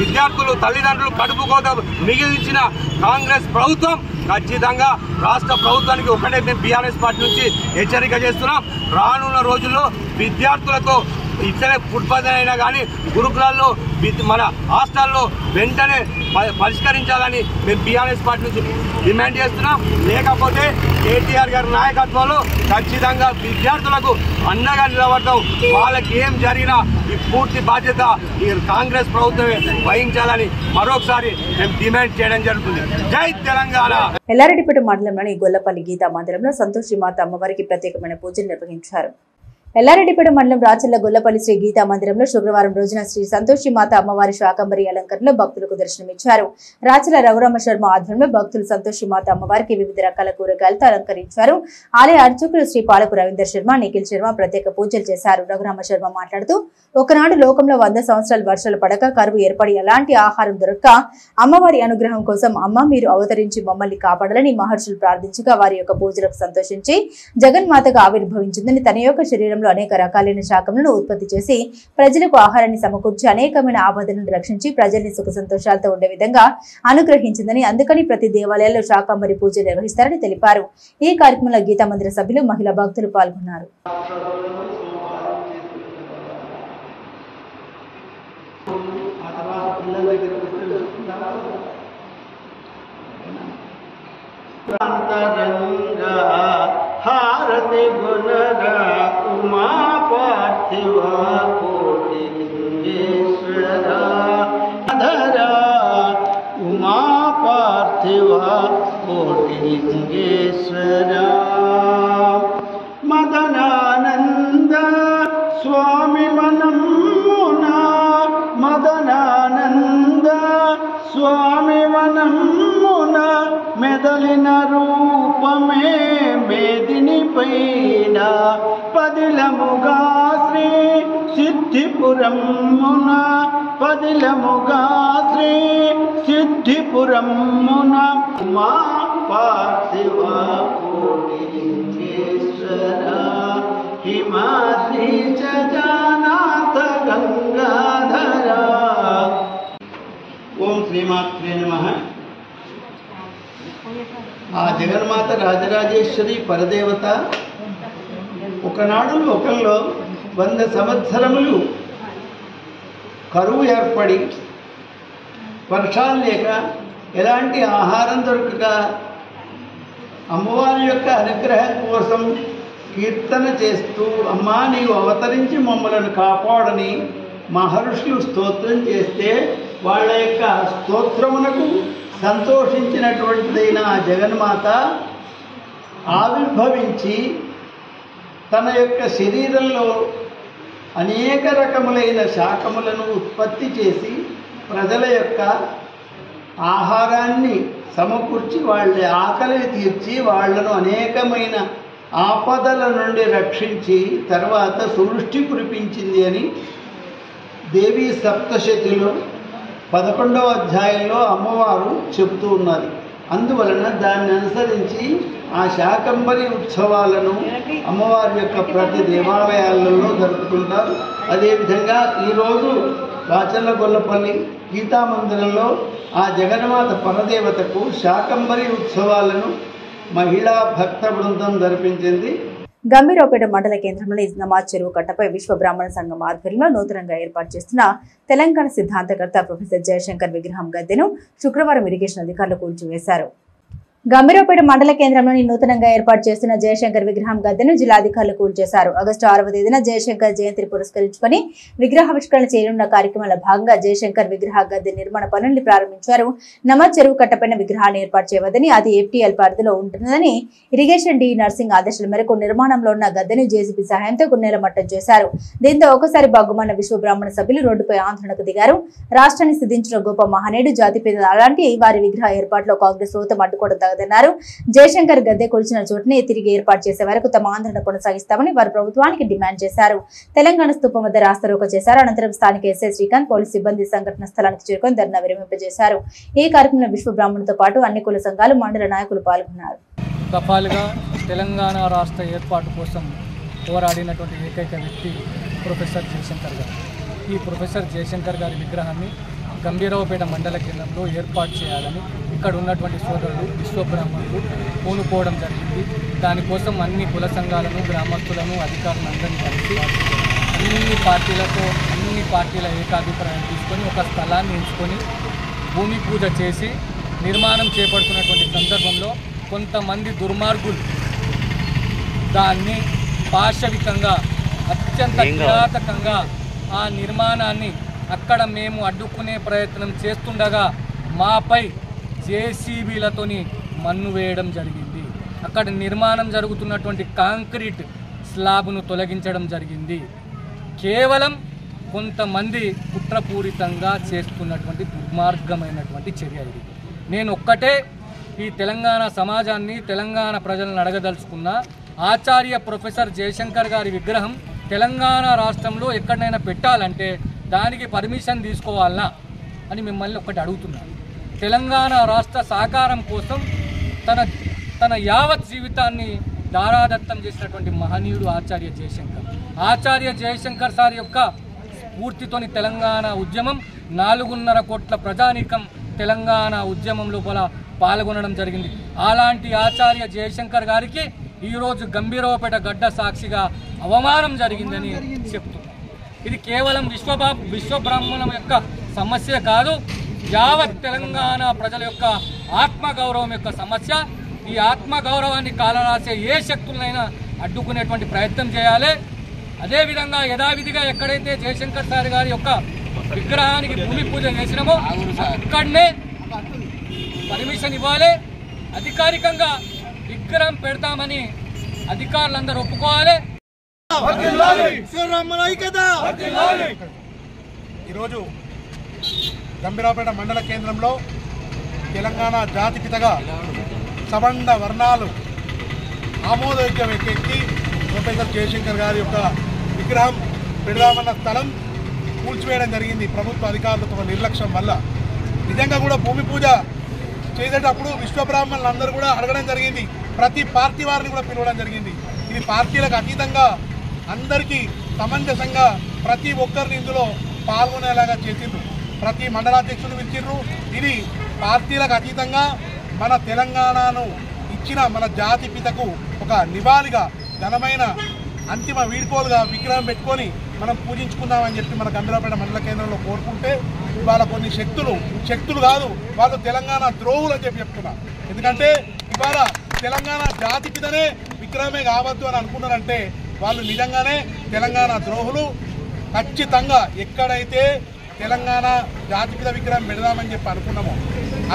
విద్యార్థులు తల్లిదండ్రులు కడుపుకోత మిగిల్చిన కాంగ్రెస్ ప్రభుత్వం ఖచ్చితంగా రాష్ట్ర ప్రభుత్వానికి ఒకటే మేము బీఆర్ఎస్ పార్టీ నుంచి హెచ్చరిక చేస్తున్నాం. రానున్న రోజుల్లో విద్యార్థులతో ఇట్లనే ఫుడ్ పాయిజన్ అయినా కానీ గురుకులాల్లో మన హాస్టల్లో వెంటనే పరిష్కరించాలని మేము బీఆర్ఎస్ పార్టీ నుంచి డిమాండ్ చేస్తున్నాం. లేకపోతే కేటీఆర్ గారి నాయకత్వంలో ఖచ్చితంగా విద్యార్థులకు అండగా నిలబడతాం. వాళ్ళకి ఏం జరిగినా ఈ పూర్తి బాధ్యత ఈ కాంగ్రెస్ ప్రభుత్వమే వహించాలని మరొకసారి మేము డిమాండ్ చేయడం జరుగుతుంది. జై తెలంగాణ. ఎల్లారెడ్డిపేట మండలంలోని గొల్లపల్లి గీతా మందిరంలో సంతోషి మాత అమ్మవారికి ప్రత్యేకమైన పూజలు నిర్వహించారు. ఎల్లారెడ్డిపేట మండలం రాచల్ల గొల్లపల్లి శ్రీ గీతా మందిరంలో శుక్రవారం రోజున శ్రీ సంతోషి మాత అమ్మవారి శాకంబరి అలంకరణలో భక్తులకు దర్శనమిచ్చారు. రాచల్ల రఘురామ శర్మ ఆధ్వర్యంలో భక్తులు సంతోషి మాత అమ్మవారికి వివిధ రకాల కూరగాయలతో అలంకరించారు. ఆలయ అర్చకులు శ్రీ పాలకు రవీందర్ శర్మ, నిఖిల్ శర్మ ప్రత్యేక పూజలు చేశారు. రఘురామ శర్మ మాట్లాడుతూ ఒకనాడు లోకంలో 100 సంవత్సరాలు వర్షాలు పడక కరువు ఏర్పడి ఎలాంటి ఆహారం దొరక్క అమ్మవారి అనుగ్రహం కోసం అమ్మ మీరు అవతరించి మమ్మల్ని కాపాడాలని మహర్షులు ప్రార్థించగా వారి యొక్క పూజలకు సంతోషించి జగన్మాతగా ఆవిర్భవించిందని తన యొక్క శరీరం అనేక రకాలైన శాఖలను ఉత్పత్తి చేసి ప్రజలకు ఆహారాన్ని సమకూర్చి అనేకమైన ఆపదలను రక్షించి ప్రజల్ని సుఖ సంతోషాలతో ఉండే విధంగా అనుగ్రహించిందని అందుకని ప్రతి దేవాలయాల్లో శాకంబరి పూజ నిర్వహిస్తారని తెలిపారు. ఈ కార్యక్రమంలో గీతా మందిర సభ్యులు మహిళా భక్తులు పాల్గొన్నారు. हारति गुणरा उमा पार्थिवा कोटि लिंगेश्वरा धरा उमा पार्थिवा कोटि लिंगेश्वरा मदनानंद स्वामी मनमुना मदनानंद स्वामी मनमुना మెదలిన రూపమే మేదిని పైన పదిలముగా శ్రీ సిద్ధిపురమున పదిలముగా శ్రీ సిద్ధిపురమున ఉమా పార్థివ కోటి లింగేశ్వర హిమాద్రి జగన్నాథ గంగాధర. ఓం శ్రీమాత్రే నమః. ఆ జగన్మాత రాజరాజేశ్వరి పరదేవత ఒకనాడు లోకంలో 100 సంవత్సరములు కరువు ఏర్పడి వర్షాలు లేక ఎలాంటి ఆహారం దొరకక అమ్మవారి యొక్క అనుగ్రహం కోసం కీర్తన చేస్తూ అమ్మా నీవు అవతరించి మమ్మలను కాపాడని మహర్షులు స్తోత్రం చేస్తే వాళ్ళ యొక్క స్తోత్రమునకు సంతోషించినటువంటిదైన ఆ జగన్మాత ఆవిర్భవించి తన యొక్క శరీరంలో అనేక రకములైన శాఖములను ఉత్పత్తి చేసి ప్రజల యొక్క ఆహారాన్ని సమకూర్చి వాళ్ళ ఆకలిని తీర్చి వాళ్లను అనేకమైన ఆపదల నుండి రక్షించి తర్వాత సువృష్టి కురిపించింది అని దేవీ సప్తశతిలో 11వ అధ్యాయంలో అమ్మవారు చెబుతూ ఉన్నది. అందువలన దాన్ని అనుసరించి ఆ శాకంబరి ఉత్సవాలను అమ్మవారి యొక్క ప్రతి దేవాలయాలలో జరుపుకుంటారు. అదేవిధంగా ఈరోజు రాచల్లగొల్లపల్లి గీతామందిరంలో ఆ జగన్మాత పరదేవతకు శాకంబరి ఉత్సవాలను మహిళా భక్త బృందం జరిపించింది. గంభీరావుపేట మండల కేంద్రంలోని నమాజ్ చెరువు కట్టపై విశ్వ బ్రాహ్మణ సంఘం ఆధ్వర్యంలో నూతనంగా ఏర్పాటు చేస్తున్న తెలంగాణ సిద్ధాంతకర్త ప్రొఫెసర్ జయశంకర్ విగ్రహం గద్దెను శుక్రవారం ఇరిగేషన్ అధికారులు కూల్చివేశారు. గంభీరావుపేట మండల కేంద్రంలోని నూతనంగా ఏర్పాటు చేస్తున్న జయశంకర్ విగ్రహం గద్దెను జిల్లాధికారులు కూల్చేశారు. ఆగస్టు 6వ తేదీన జయశంకర్ జయంతిని పురస్కరించుకుని విగ్రహావిష్కరణ చేయనున్న కార్యక్రమంలో భాగంగా జయశంకర్ విగ్రహ గద్దె నిర్మాణ పనుల్ని ప్రారంభించారు. నమాజ్ చెరువు కట్టపైన విగ్రహాన్ని ఏర్పాటు చేయవద్దని, అది FTL పరిధిలో ఉంటుందని ఇరిగేషన్ డి నర్సింగ్ ఆదేశాల మేరకు నిర్మాణంలో ఉన్న గద్దెను JCB సహాయంతో నేలమట్టం చేశారు. దీంతో ఒకసారి బాగుమన్న విశ్వ బ్రాహ్మణ సభ్యులు రోడ్డుపై ఆందోళనకు దిగారు. రాష్ట్రాన్ని సిద్ధించిన గొప్ప మహనీయుడు జాతిపిత అలాంటి వారి విగ్రహ ఏర్పాట్లో కాంగ్రెస్ ప్రభుత్వం అడ్డుకోవడం తగదన్నారు. జయశంకర్ గద్దె కొలిచిన చోటుని తిరిగి ఏర్పాటు చేసే వరకు తమ ఆందోళన కొనసాగిస్తామని వారు ప్రభుత్వానికి డిమాండ్ చేశారు. తెలంగాణ స్తూపం వద్ద రాస్తారోకో చేశారు. అనంతరం స్థానిక ఎస్ఐ శ్రీకాంత్, పోలీసు సిబ్బంది సంఘటన స్థలానికి చేరుకొని ధర్నా విరమింపజేశారు. ఈ కార్యక్రమంలో విశ్వ బ్రాహ్మణులతో పాటు అన్ని కుల సంఘాలు, మండల నాయకులు పాల్గొన్నారు. దఫాలుగా తెలంగాణ రాష్ట్ర ఏర్పాటు కోసం పోరాడినటువంటి ఏకైక వ్యక్తి ప్రొఫెసర్ జయశంకర్ గారు. ఈ ప్రొఫెసర్ జయశంకర్ గారి విగ్రహాన్ని గంభీరావుపేట మండల కేంద్రంలో ఏర్పాటు చేయాలని ఇక్కడ ఉన్నటువంటి సోదరులు విశ్వబ్రాహ్మణులు పూనుకోవడం జరిగింది. దానికోసం అన్ని కుల సంఘాలను, గ్రామస్తులను, అధికారులందరినీ కలిసి అన్ని పార్టీల ఏకాభిప్రాయం తీసుకొని ఒక స్థలాన్ని ఎంచుకొని భూమి పూజ చేసి నిర్మాణం చేపడుతున్నటువంటి సందర్భంలో కొంతమంది దుర్మార్గులు దాన్ని పాశవికంగా అత్యంత కిరాతకంగా ఆ నిర్మాణాన్ని అక్కడ మేము అడ్డుకునే ప్రయత్నం చేస్తుండగా మాపై JCBలతోని మన్ను వేయడం జరిగింది. అక్కడ నిర్మాణం జరుగుతున్నటువంటి కాంక్రీట్ స్లాబ్ను తొలగించడం జరిగింది. కేవలం కొంతమంది కుట్రపూరితంగా చేస్తున్నటువంటి దుర్మార్గమైనటువంటి చర్య ఇది. నేను ఒక్కటే ఈ తెలంగాణ సమాజాన్ని, తెలంగాణ ప్రజలను అడగదలుచుకున్న, ఆచార్య ప్రొఫెసర్ జయశంకర్ గారి విగ్రహం తెలంగాణ రాష్ట్రంలో ఎక్కడైనా పెట్టాలంటే దానికి పర్మిషన్ తీసుకోవాలనా అని మిమ్మల్ని ఒకటి అడుగుతున్నాను. తెలంగాణ రాష్ట్ర సాకారం కోసం తన యావత్ జీవితాన్ని దారాదత్తం చేసినటువంటి మహనీయుడు ఆచార్య జయశంకర్. ఆచార్య జయశంకర్ సార్ యొక్క స్ఫూర్తితోని తెలంగాణ ఉద్యమం 4.5 కోట్ల ప్రజానీకం తెలంగాణ ఉద్యమం లోపల పాల్గొనడం జరిగింది. అలాంటి ఆచార్య జయశంకర్ గారికి ఈరోజు గంభీరావుపేట గడ్డ సాక్షిగా అవమానం జరిగిందని చెప్తున్నారు. ఇది కేవలం విశ్వబ్రాహ్మణం యొక్క సమస్య కాదు, యావత్ తెలంగాణ ప్రజల యొక్క ఆత్మగౌరవం యొక్క సమస్య. ఈ ఆత్మగౌరవాన్ని కాలరాసే ఏ శక్తులైనా అడ్డుకునేటువంటి ప్రయత్నం చేయాలి. అదేవిధంగా యథావిధిగా ఎక్కడైతే జయశంకర్ సార్ గారి యొక్క విగ్రహానికి భూమి పూజ చేసినామో అక్కడనే పర్మిషన్ ఇవ్వాలి. అధికారికంగా విగ్రహం పెడతామని అధికారులందరూ ఒప్పుకోవాలి. ఈరోజు గంభీరావుపేట మండల కేంద్రంలో తెలంగాణ జాతిపితగా సవర్ణ వర్ణాలు ఆమోదయోగ్యం ఎక్కి ప్రొఫెసర్ జయశంకర్ గారి యొక్క విగ్రహం పెడదామన్న స్థలం కూల్చివేయడం జరిగింది ప్రభుత్వ అధికారులతో నిర్లక్ష్యం వల్ల. నిజంగా కూడా భూమి పూజ చేసేటప్పుడు విశ్వబ్రాహ్మణులందరూ కూడా అడగడం జరిగింది, ప్రతి పార్టీ వారిని కూడా పిలవడం జరిగింది. ఇది పార్టీలకు అతీతంగా అందరికీ సమంజసంగా ప్రతి ఒక్కరిని ఇందులో పాల్గొనేలాగా చేసిండ్రు. ప్రతి మండలాధ్యక్షులు పిలిచిండ్రు. ఇది పార్టీలకు అతీతంగా మన తెలంగాణను ఇచ్చిన మన జాతిపితకు ఒక నివాళిగా, ఘనమైన అంతిమ వీడ్కోలుగా విగ్రహం పెట్టుకొని మనం పూజించుకుందామని చెప్పి మన గంభీరావుపేట మండల కేంద్రంలో కోరుకుంటే ఇవాళ కొన్ని శక్తులు కాదు, వాళ్ళు తెలంగాణ ద్రోహులు అని చెప్తున్నారు. ఎందుకంటే ఇవాళ తెలంగాణ జాతిపితనే విగ్రహమే కావద్దు అని అనుకున్నారంటే వాళ్ళు నిజంగానే తెలంగాణ ద్రోహులు. ఖచ్చితంగా ఎక్కడైతే తెలంగాణ జాతిపిత విగ్రహం పెడదామని చెప్పి అనుకున్నామో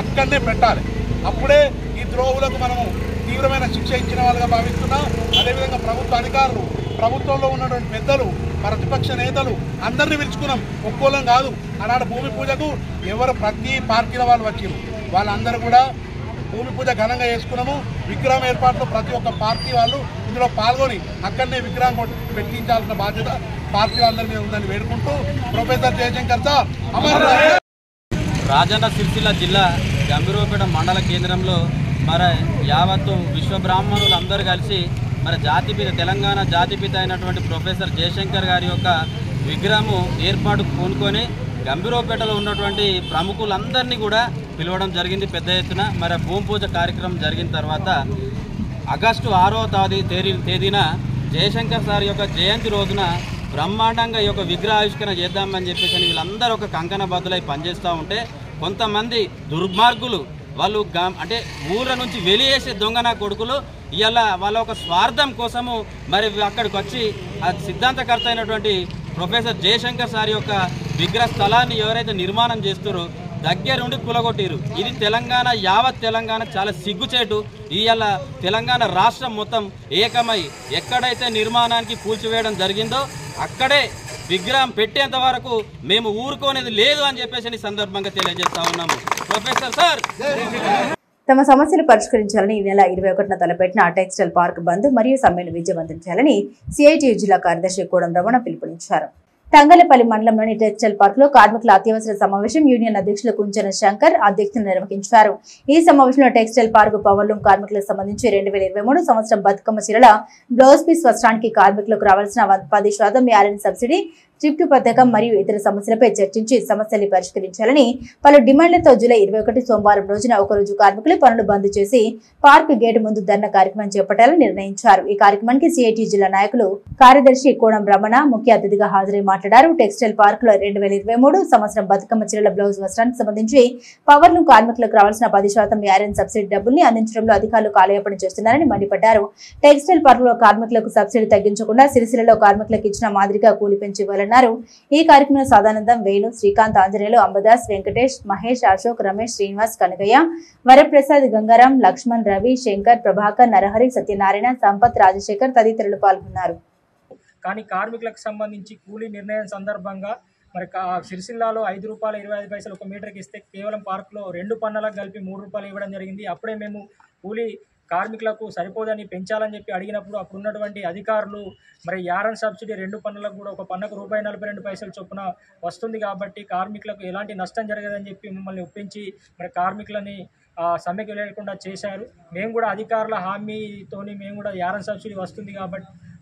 అక్కడనే పెట్టాలి. అప్పుడే ఈ ద్రోహులకు మనము తీవ్రమైన శిక్ష ఇచ్చిన వాళ్ళుగా భావిస్తున్నాం. అదేవిధంగా ప్రభుత్వ అధికారులు, ప్రభుత్వంలో ఉన్నటువంటి పెద్దలు, ప్రతిపక్ష నేతలు అందరినీ పిలుచుకున్నాం, ఒక్కోళ్ళం కాదు. ఆనాడు భూమి పూజకు ప్రతి పార్టీల వాళ్ళు వచ్చారు, వాళ్ళందరూ కూడా భూమి పూజ ఘనంగా చేసుకున్నాము. విగ్రహం ఏర్పాటులో ప్రతి ఒక్క పార్టీ వాళ్ళు ఇందులో పాల్గొని అక్కడనే విగ్రహం పెట్టించాల్సిన బాధ్యత పార్టీలందరి మీద ఉందని వేడుకుంటూ ప్రొఫెసర్ జయశంకర్ సార్ అమర్ రాజన్న సిరిసిల్ల జిల్లా గంభీరపేట మండల కేంద్రంలో మరి యావత్తు విశ్వ బ్రాహ్మణులు అందరూ కలిసి మరి జాతిపిత తెలంగాణ జాతిపిత అయినటువంటి ప్రొఫెసర్ జయశంకర్ గారి యొక్క విగ్రహము ఏర్పాటు పూనుకొని గంభీరపేటలో ఉన్నటువంటి ప్రముఖులందరినీ కూడా పిలవడం జరిగింది పెద్ద ఎత్తున. మరి భూమి పూజ కార్యక్రమం జరిగిన తర్వాత ఆగస్టు 6వ తేదీన జయశంకర్ సార్ యొక్క జయంతి రోజున బ్రహ్మాండంగా ఈ యొక్క విగ్రహావిష్కరణ చేద్దామని చెప్పేసి వీళ్ళందరూ ఒక కంకణ బద్దులై పనిచేస్తూ ఉంటే కొంతమంది దుర్మార్గులు వాళ్ళు అంటే ఊళ్ళ నుంచి వెలియేసే దొంగన కొడుకులు ఇవాళ వాళ్ళ ఒక స్వార్థం కోసము మరి అక్కడికి వచ్చి ఆ సిద్ధాంతకర్త అయినటువంటి ప్రొఫెసర్ జయశంకర్ సార్ యొక్క విగ్రహ స్థలాన్ని ఎవరైతే నిర్మాణం చేస్తారో దగ్గరుండి కూలగొట్టిరు. ఇది తెలంగాణ యావత్ తెలంగాణ చాలా సిగ్గుచేటు. ఇవాళ తెలంగాణ రాష్ట్రం మొత్తం ఏకమై ఎక్కడైతే నిర్మాణానికి కూల్చివేయడం జరిగిందో అక్కడే విగ్రహం పెట్టేంత వరకు మేము ఊరుకోనేది లేదు అని చెప్పేసి సందర్భంగా తెలియజేస్తా ఉన్నాము. ప్రొఫెసర్ సార్ తమ సమస్యలు పరిష్కరించాలని ఈ నెల 21న తలపెట్టిన టెక్స్టైల్ పార్క్ బంద్ మరియు సమ్మెను విజయవంతం చేయాలని సిఐటియు జిల్లా కార్యదర్శి కోడం రమణ పిలుపునిచ్చారు. తంగలపల్లి మండలంలోని టెక్స్టైల్ పార్క్ లో కార్మికుల అత్యవసర సమావేశం యూనియన్ అధ్యక్షులు కుంచన శంకర్ అధ్యక్షతన నిర్వహించారు. ఈ సమావేశంలో టెక్స్టైల్ పార్క్ పవర్లూమ్ కార్మికులకు సంబంధించి 2023 సంవత్సరం బతుకమ్మ చీరల బ్లౌజ్ పీస్ వస్త్రానికి కార్మికులకు రావాల్సిన 10% యాలెన్ సబ్సిడీ ట్రిప్ట్ పథకం మరియు ఇతర సమస్యలపై చర్చించి సమస్యలు పరిష్కరించాలని పలు డిమాండ్లతో జూలై 21 సోమవారం రోజున ఒకరోజు కార్మికులు పనులు బంద్ చేసి పార్క్ గేటు ముందు ధర్నా కార్యక్రమం చేపట్టాలని నిర్ణయించారు. ఈ కార్యక్రమానికి సిఐటి జిల్లా నాయకులు కార్యదర్శి కోడం రమణ ముఖ్య అతిథిగా హాజరై మాట్లాడారు. టెక్స్టైల్ పార్క్ లో 2023 సంవత్సరం బతుకమ్మ చీరల బ్లౌజ్ వస్త్రానికి సంబంధించి పవర్లూమ్ కార్మికులకు రావాల్సిన 10% యాలెన్ సబ్సిడీ డబ్బుల్ని అందించడంలో అధికారులు కాలయాపన చేస్తున్నారని మండిపడ్డారు. టెక్స్టైల్ పార్క్ లో కార్మికులకు సబ్సిడీ తగ్గించకుండా సిరిసిల్లలో కార్మికులకు ఇచ్చిన మాదిరిగా కూలి పెంచి ఈ కార్యక్రమంలో సాదానందం, వేణు, శ్రీకాంత్, ఆంజనేయులు, అంబదాస్, వెంకటేష్, మహేష్, అశోక్, రమేష్, శ్రీనివాస్, కనకయ్య, వరప్రసాద్, గంగారాం, లక్ష్మణ్, రవి, శంకర్, ప్రభాకర్, నరహరి, సత్యనారాయణ, సంపత్, రాజశేఖర్ తదితరులు పాల్గొన్నారు. కానీ కార్మికులకు సంబంధించి కూలీ నిర్ణయం సందర్భంగా మరి సిరిసిల్లాలో ₹5.25 ఒక మీటర్కి ఇస్తే కేవలం పార్కులో 2 పన్నులకు కలిపి ₹3 ఇవ్వడం జరిగింది. అప్పుడే మేము కూలీ కార్మికులకు సరిపోదని పెంచాలని చెప్పి అడిగినప్పుడు అప్పుడు ఉన్నటువంటి అధికారులు మరి యారన్ సబ్సిడీ 2 పన్నులకు కూడా ఒక పన్నుకు ₹42 చొప్పున వస్తుంది కాబట్టి కార్మికులకు ఎలాంటి నష్టం జరగదని చెప్పి మమ్మల్ని ఒప్పించి మరి కార్మికులని సమ్మెకు లేకుండా చేశారు. మేము కూడా అధికారుల హామీతోని మేము కూడా యారన్ సబ్సిడీ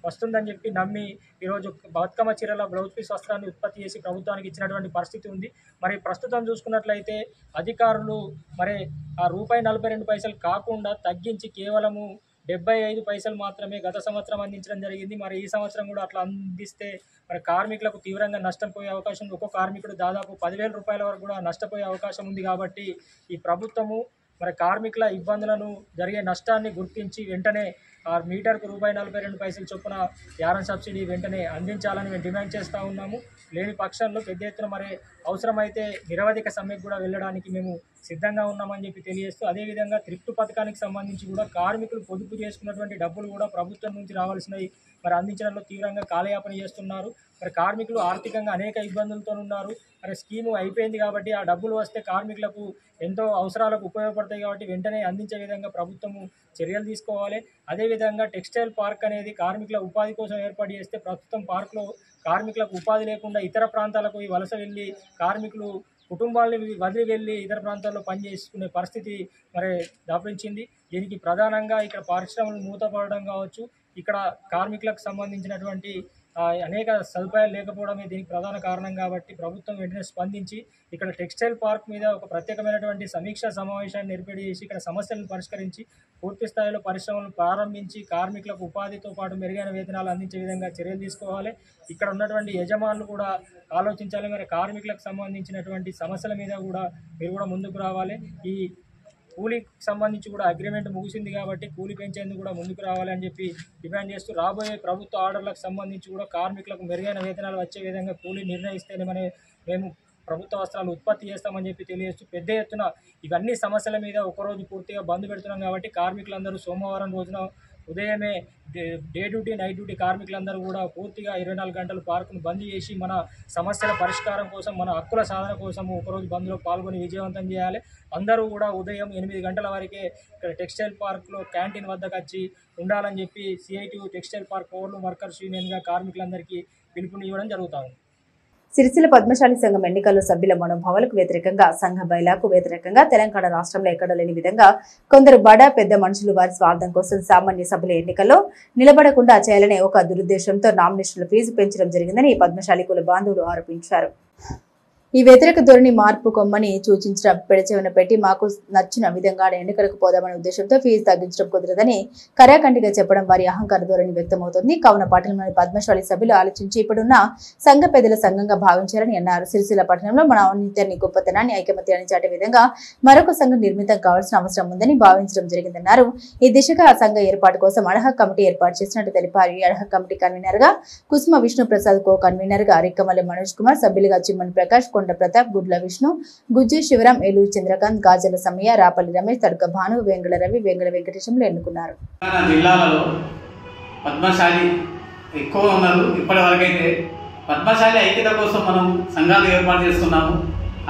వస్తుందని చెప్పి నమ్మి ఈరోజు బతుకమ్మ చీరల బ్లౌజ్ పీస్ వస్త్రాన్ని ఉత్పత్తి చేసి ప్రభుత్వానికి ఇచ్చినటువంటి పరిస్థితి ఉంది. మరి ప్రస్తుతం చూసుకున్నట్లయితే అధికారులు మరి ఆ ₹42 కాకుండా తగ్గించి కేవలము 75 పైసలు మాత్రమే గత సంవత్సరం అందించడం జరిగింది. మరి ఈ సంవత్సరం కూడా అట్లా అందిస్తే మరి కార్మికులకు తీవ్రంగా నష్టపోయే అవకాశం ఉంది. ఒక్కో కార్మికుడు దాదాపు ₹10,000 వరకు కూడా నష్టపోయే అవకాశం ఉంది. కాబట్టి ఈ ప్రభుత్వము మరి కార్మికుల ఇబ్బందులను జరిగే నష్టాన్ని గుర్తించి వెంటనే మీటర్కు ₹42 చొప్పున యారన్ సబ్సిడీ వెంటనే అందించాలని మేము డిమాండ్ చేస్తూ ఉన్నాము. లేని పక్షంలో పెద్ద ఎత్తున మరి అవసరమైతే నిరవధిక సమ్మెకు కూడా వెళ్ళడానికి మేము సిద్ధంగా ఉన్నామని చెప్పి తెలియజేస్తూ, అదేవిధంగా త్రిప్ట్ పథకానికి సంబంధించి కూడా కార్మికులు పొదుపు చేసుకున్నటువంటి డబ్బులు కూడా ప్రభుత్వం నుంచి రావాల్సినవి మరి అందించడంలో తీవ్రంగా కాలయాపన చేస్తున్నారు. మరి కార్మికులు ఆర్థికంగా అనేక ఇబ్బందులతో ఉన్నారు. మరి స్కీము అయిపోయింది కాబట్టి ఆ డబ్బులు వస్తే కార్మికులకు ఎంతో అవసరాలకు ఉపయోగపడతాయి కాబట్టి వెంటనే అందించే విధంగా ప్రభుత్వము చర్యలు తీసుకోవాలి. అదేవిధంగా టెక్స్టైల్ పార్క్ అనేది కార్మికుల ఉపాధి కోసం ఏర్పాటు చేస్తే ప్రస్తుతం పార్కులో కార్మికులకు ఉపాధి లేకుండా ఇతర ప్రాంతాలకు వలస వెళ్ళి కార్మికులు కుటుంబాలని వదిలి వెళ్ళి ఇతర ప్రాంతాల్లో పనిచేసుకునే పరిస్థితి మరి దాపించింది. దీనికి ప్రధానంగా ఇక్కడ పరిశ్రమలు మూతపడడం కావచ్చు, ఇక్కడ కార్మికులకు సంబంధించినటువంటి అనేక సదుపాయాలు లేకపోవడమే దీనికి ప్రధాన కారణం. కాబట్టి ప్రభుత్వం వెంటనే స్పందించి ఇక్కడ టెక్స్టైల్ పార్క్ మీద ఒక ప్రత్యేకమైనటువంటి సమీక్షా సమావేశాన్ని ఏర్పాటు చేసి ఇక్కడ సమస్యలను పరిష్కరించి పూర్తి స్థాయిలో పరిశ్రమలను ప్రారంభించి కార్మికులకు ఉపాధితో పాటు మెరుగైన వేతనాలు అందించే విధంగా చర్యలు తీసుకోవాలి. ఇక్కడ ఉన్నటువంటి యజమానులు కూడా ఆలోచించాలి. మరి కార్మికులకు సంబంధించినటువంటి సమస్యల మీద కూడా మీరు కూడా ముందుకు రావాలి. ఈ కూలీకి సంబంధించి కూడా అగ్రిమెంట్ ముగిసింది కాబట్టి కూలీ పెంచేందుకు కూడా ముందుకు రావాలని చెప్పి డిమాండ్ చేస్తూ, రాబోయే ప్రభుత్వ ఆర్డర్లకు సంబంధించి కూడా కార్మికులకు మెరుగైన వేతనాలు వచ్చే విధంగా కూలీ నిర్ణయిస్తేనే మేము ప్రభుత్వ వస్త్రాలు ఉత్పత్తి చేస్తామని చెప్పి తెలియజేస్తూ, పెద్ద ఎత్తున ఇవన్నీ సమస్యల మీద ఒకరోజు పూర్తిగా బంద్ పెడుతున్నాం కాబట్టి కార్మికులందరూ సోమవారం రోజున ఉదయమే డే డ్యూటీ నైట్ డ్యూటీ కార్మికులందరూ కూడా పూర్తిగా 24 గంటలు పార్కును బంద్ చేసి మన సమస్యల పరిష్కారం కోసం మన హక్కుల సాధన కోసం ఒకరోజు బంద్లో పాల్గొని విజయవంతం చేయాలి. అందరూ కూడా ఉదయం 8 గంటల వరకే ఇక్కడ టెక్స్టైల్ పార్క్లో క్యాంటీన్ వద్దకు వచ్చి ఉండాలని చెప్పి CITU textile park powerloom workers యూనియన్గా కార్మికులందరికీ పిలుపునివ్వడం జరుగుతుంది. సిరిసిల్ల పద్మశాలి సంఘం ఎన్నికల్లో సభ్యుల మనోభావాలకు వ్యతిరేకంగా సంఘ బైలాకు వ్యతిరేకంగా తెలంగాణ రాష్ట్రంలో ఎక్కడ లేని విధంగా కొందరు బడా పెద్ద మనుషులు వారి స్వార్థం కోసం సామాన్య సభ్యుల ఎన్నికల్లో నిలబడకుండా చేయాలనే ఒక దురుద్దేశంతో నామినేషన్ల ఫీజు పెంచడం జరిగిందని పద్మశాలి కుల బాంధవులు ఆరోపించారు. ఈ వ్యతిరేక ధోరణి మార్పు కొమ్మని సూచించడం పెడచెవిన పెట్టి మాకు నచ్చిన విధంగా ఎన్నికలకు పోదామనే ఉద్దేశంతో ఫీజు తగ్గించడం కుదరదని కరాఖండిగా చెప్పడం వారి అహంకార ధోరణి వ్యక్తమవుతోంది. కావున పట్టణంలోని పద్మశాలి సభ్యులు ఆలోచించి ఇప్పుడున్న సంఘ పెద్దల సంఘంగా భావించారని అన్నారు. సిరిసిల్ల పట్టణంలో మన ఔన్నత్యాన్ని గొప్పతనాన్ని ఐకమత్యాన్ని చాటే విధంగా మరొక సంఘం నిర్మితం కావాల్సిన అవసరం ఉందని భావించడం జరిగిందన్నారు. ఈ దిశగా ఆ సంఘ ఏర్పాటు కోసం అడహక్ కమిటీ ఏర్పాటు చేసినట్టు తెలిపారు. ఈ అడహక్ కమిటీ కన్వీనర్ గా కుసుమ విష్ణు ప్రసాద్, కో కన్వీనర్ గా రిక్కమల్లి మనోజ్ కుమార్, సభ్యులుగా చిమ్మన్ ప్రకాష్, కొండ ప్రతాప్, గుడ్ల విష్ణు, గుజ్జి శివరాం, ఏలూరు చంద్రకాంత్, గాజల సమయ, రాపల్లి రమేష్, తడుక భాను, వేంగళ రవి, వేంగళ వెంకటేశంలు ఎన్నుకున్నారు. జిల్లాలలో పద్మశాలి ఎక్కువ ఉన్నారు. ఇప్పటి వరకైతే పద్మశాలి ఐక్యత కోసం మనం సంఘాలు ఏర్పాటు చేస్తున్నాము.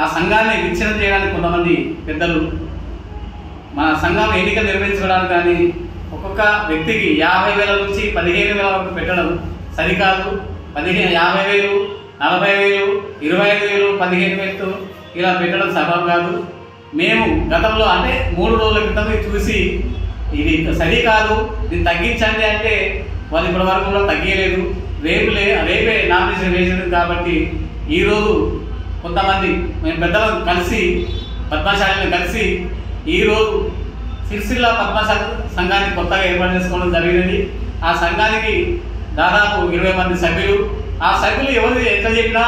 ఆ సంఘాన్ని విచ్ఛిన్నం చేయడానికి కొంతమంది పెద్దలు మన సంఘం ఎన్నికలు నిర్వహించడానికి కానీ ఒక్కొక్క వ్యక్తికి 50,000 నుంచి 15,000 వరకు పెట్టడం సరికాదు. 50,000, 40,000, 25,000, 15,000 ఇలా పెట్టడం సబబు కాదు. మేము గతంలో అంటే 3 రోజుల క్రితం చూసి ఇది సరికాదు, దీన్ని తగ్గించండి అంటే వాళ్ళు ఇప్పటి వరకు కూడా తగ్గలేదు. రేపే నామినేషన్ వేసింది కాబట్టి ఈరోజు కొంతమంది మేము పెద్దలను కలిసి పద్మశాలిని కలిసి ఈరోజు సిరిసిల్ల పద్మశాలి సంఘాన్ని కొత్తగా ఏర్పాటు చేసుకోవడం జరిగినది. ఆ సంఘానికి దాదాపు 20 మంది సభ్యులు. ఆ సభ్యులు ఎవరు ఎట్లా చెప్పినా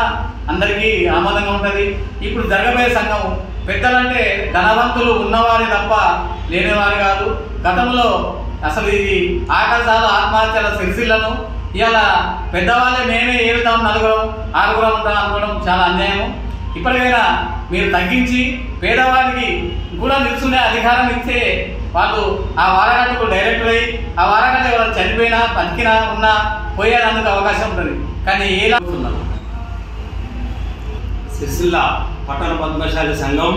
అందరికీ ఆమోదంగా ఉంటుంది. ఇప్పుడు జరగబోయే సంఘం పెద్దలంటే ధనవంతులు ఉన్నవారి తప్ప లేనివారు కాదు. గతంలో అసలు ఇది ఆకాశాలు ఆత్మహత్యల సిరిసిల్లను ఇవాళ పెద్దవాళ్ళే మేమే ఏడుతాం, 4 6 ఉంటాం అనుకోవడం చాలా అన్యాయం. ఇప్పటికైనా మీరు తగ్గించి పేదవాడికి కూడా నిల్చునే అధికారం ఇస్తే వాళ్ళు ఆ వారగట్టుకు డైరెక్టర్ అయ్యి ఆ వారగట్ట ఎవరైనా చనిపోయినా బతికినా ఉన్నా పోయేందుకు అవకాశం ఉంటుంది. కానీ ఎలా సిరిసిల్ల పట్టణ పద్మశాలి సంఘం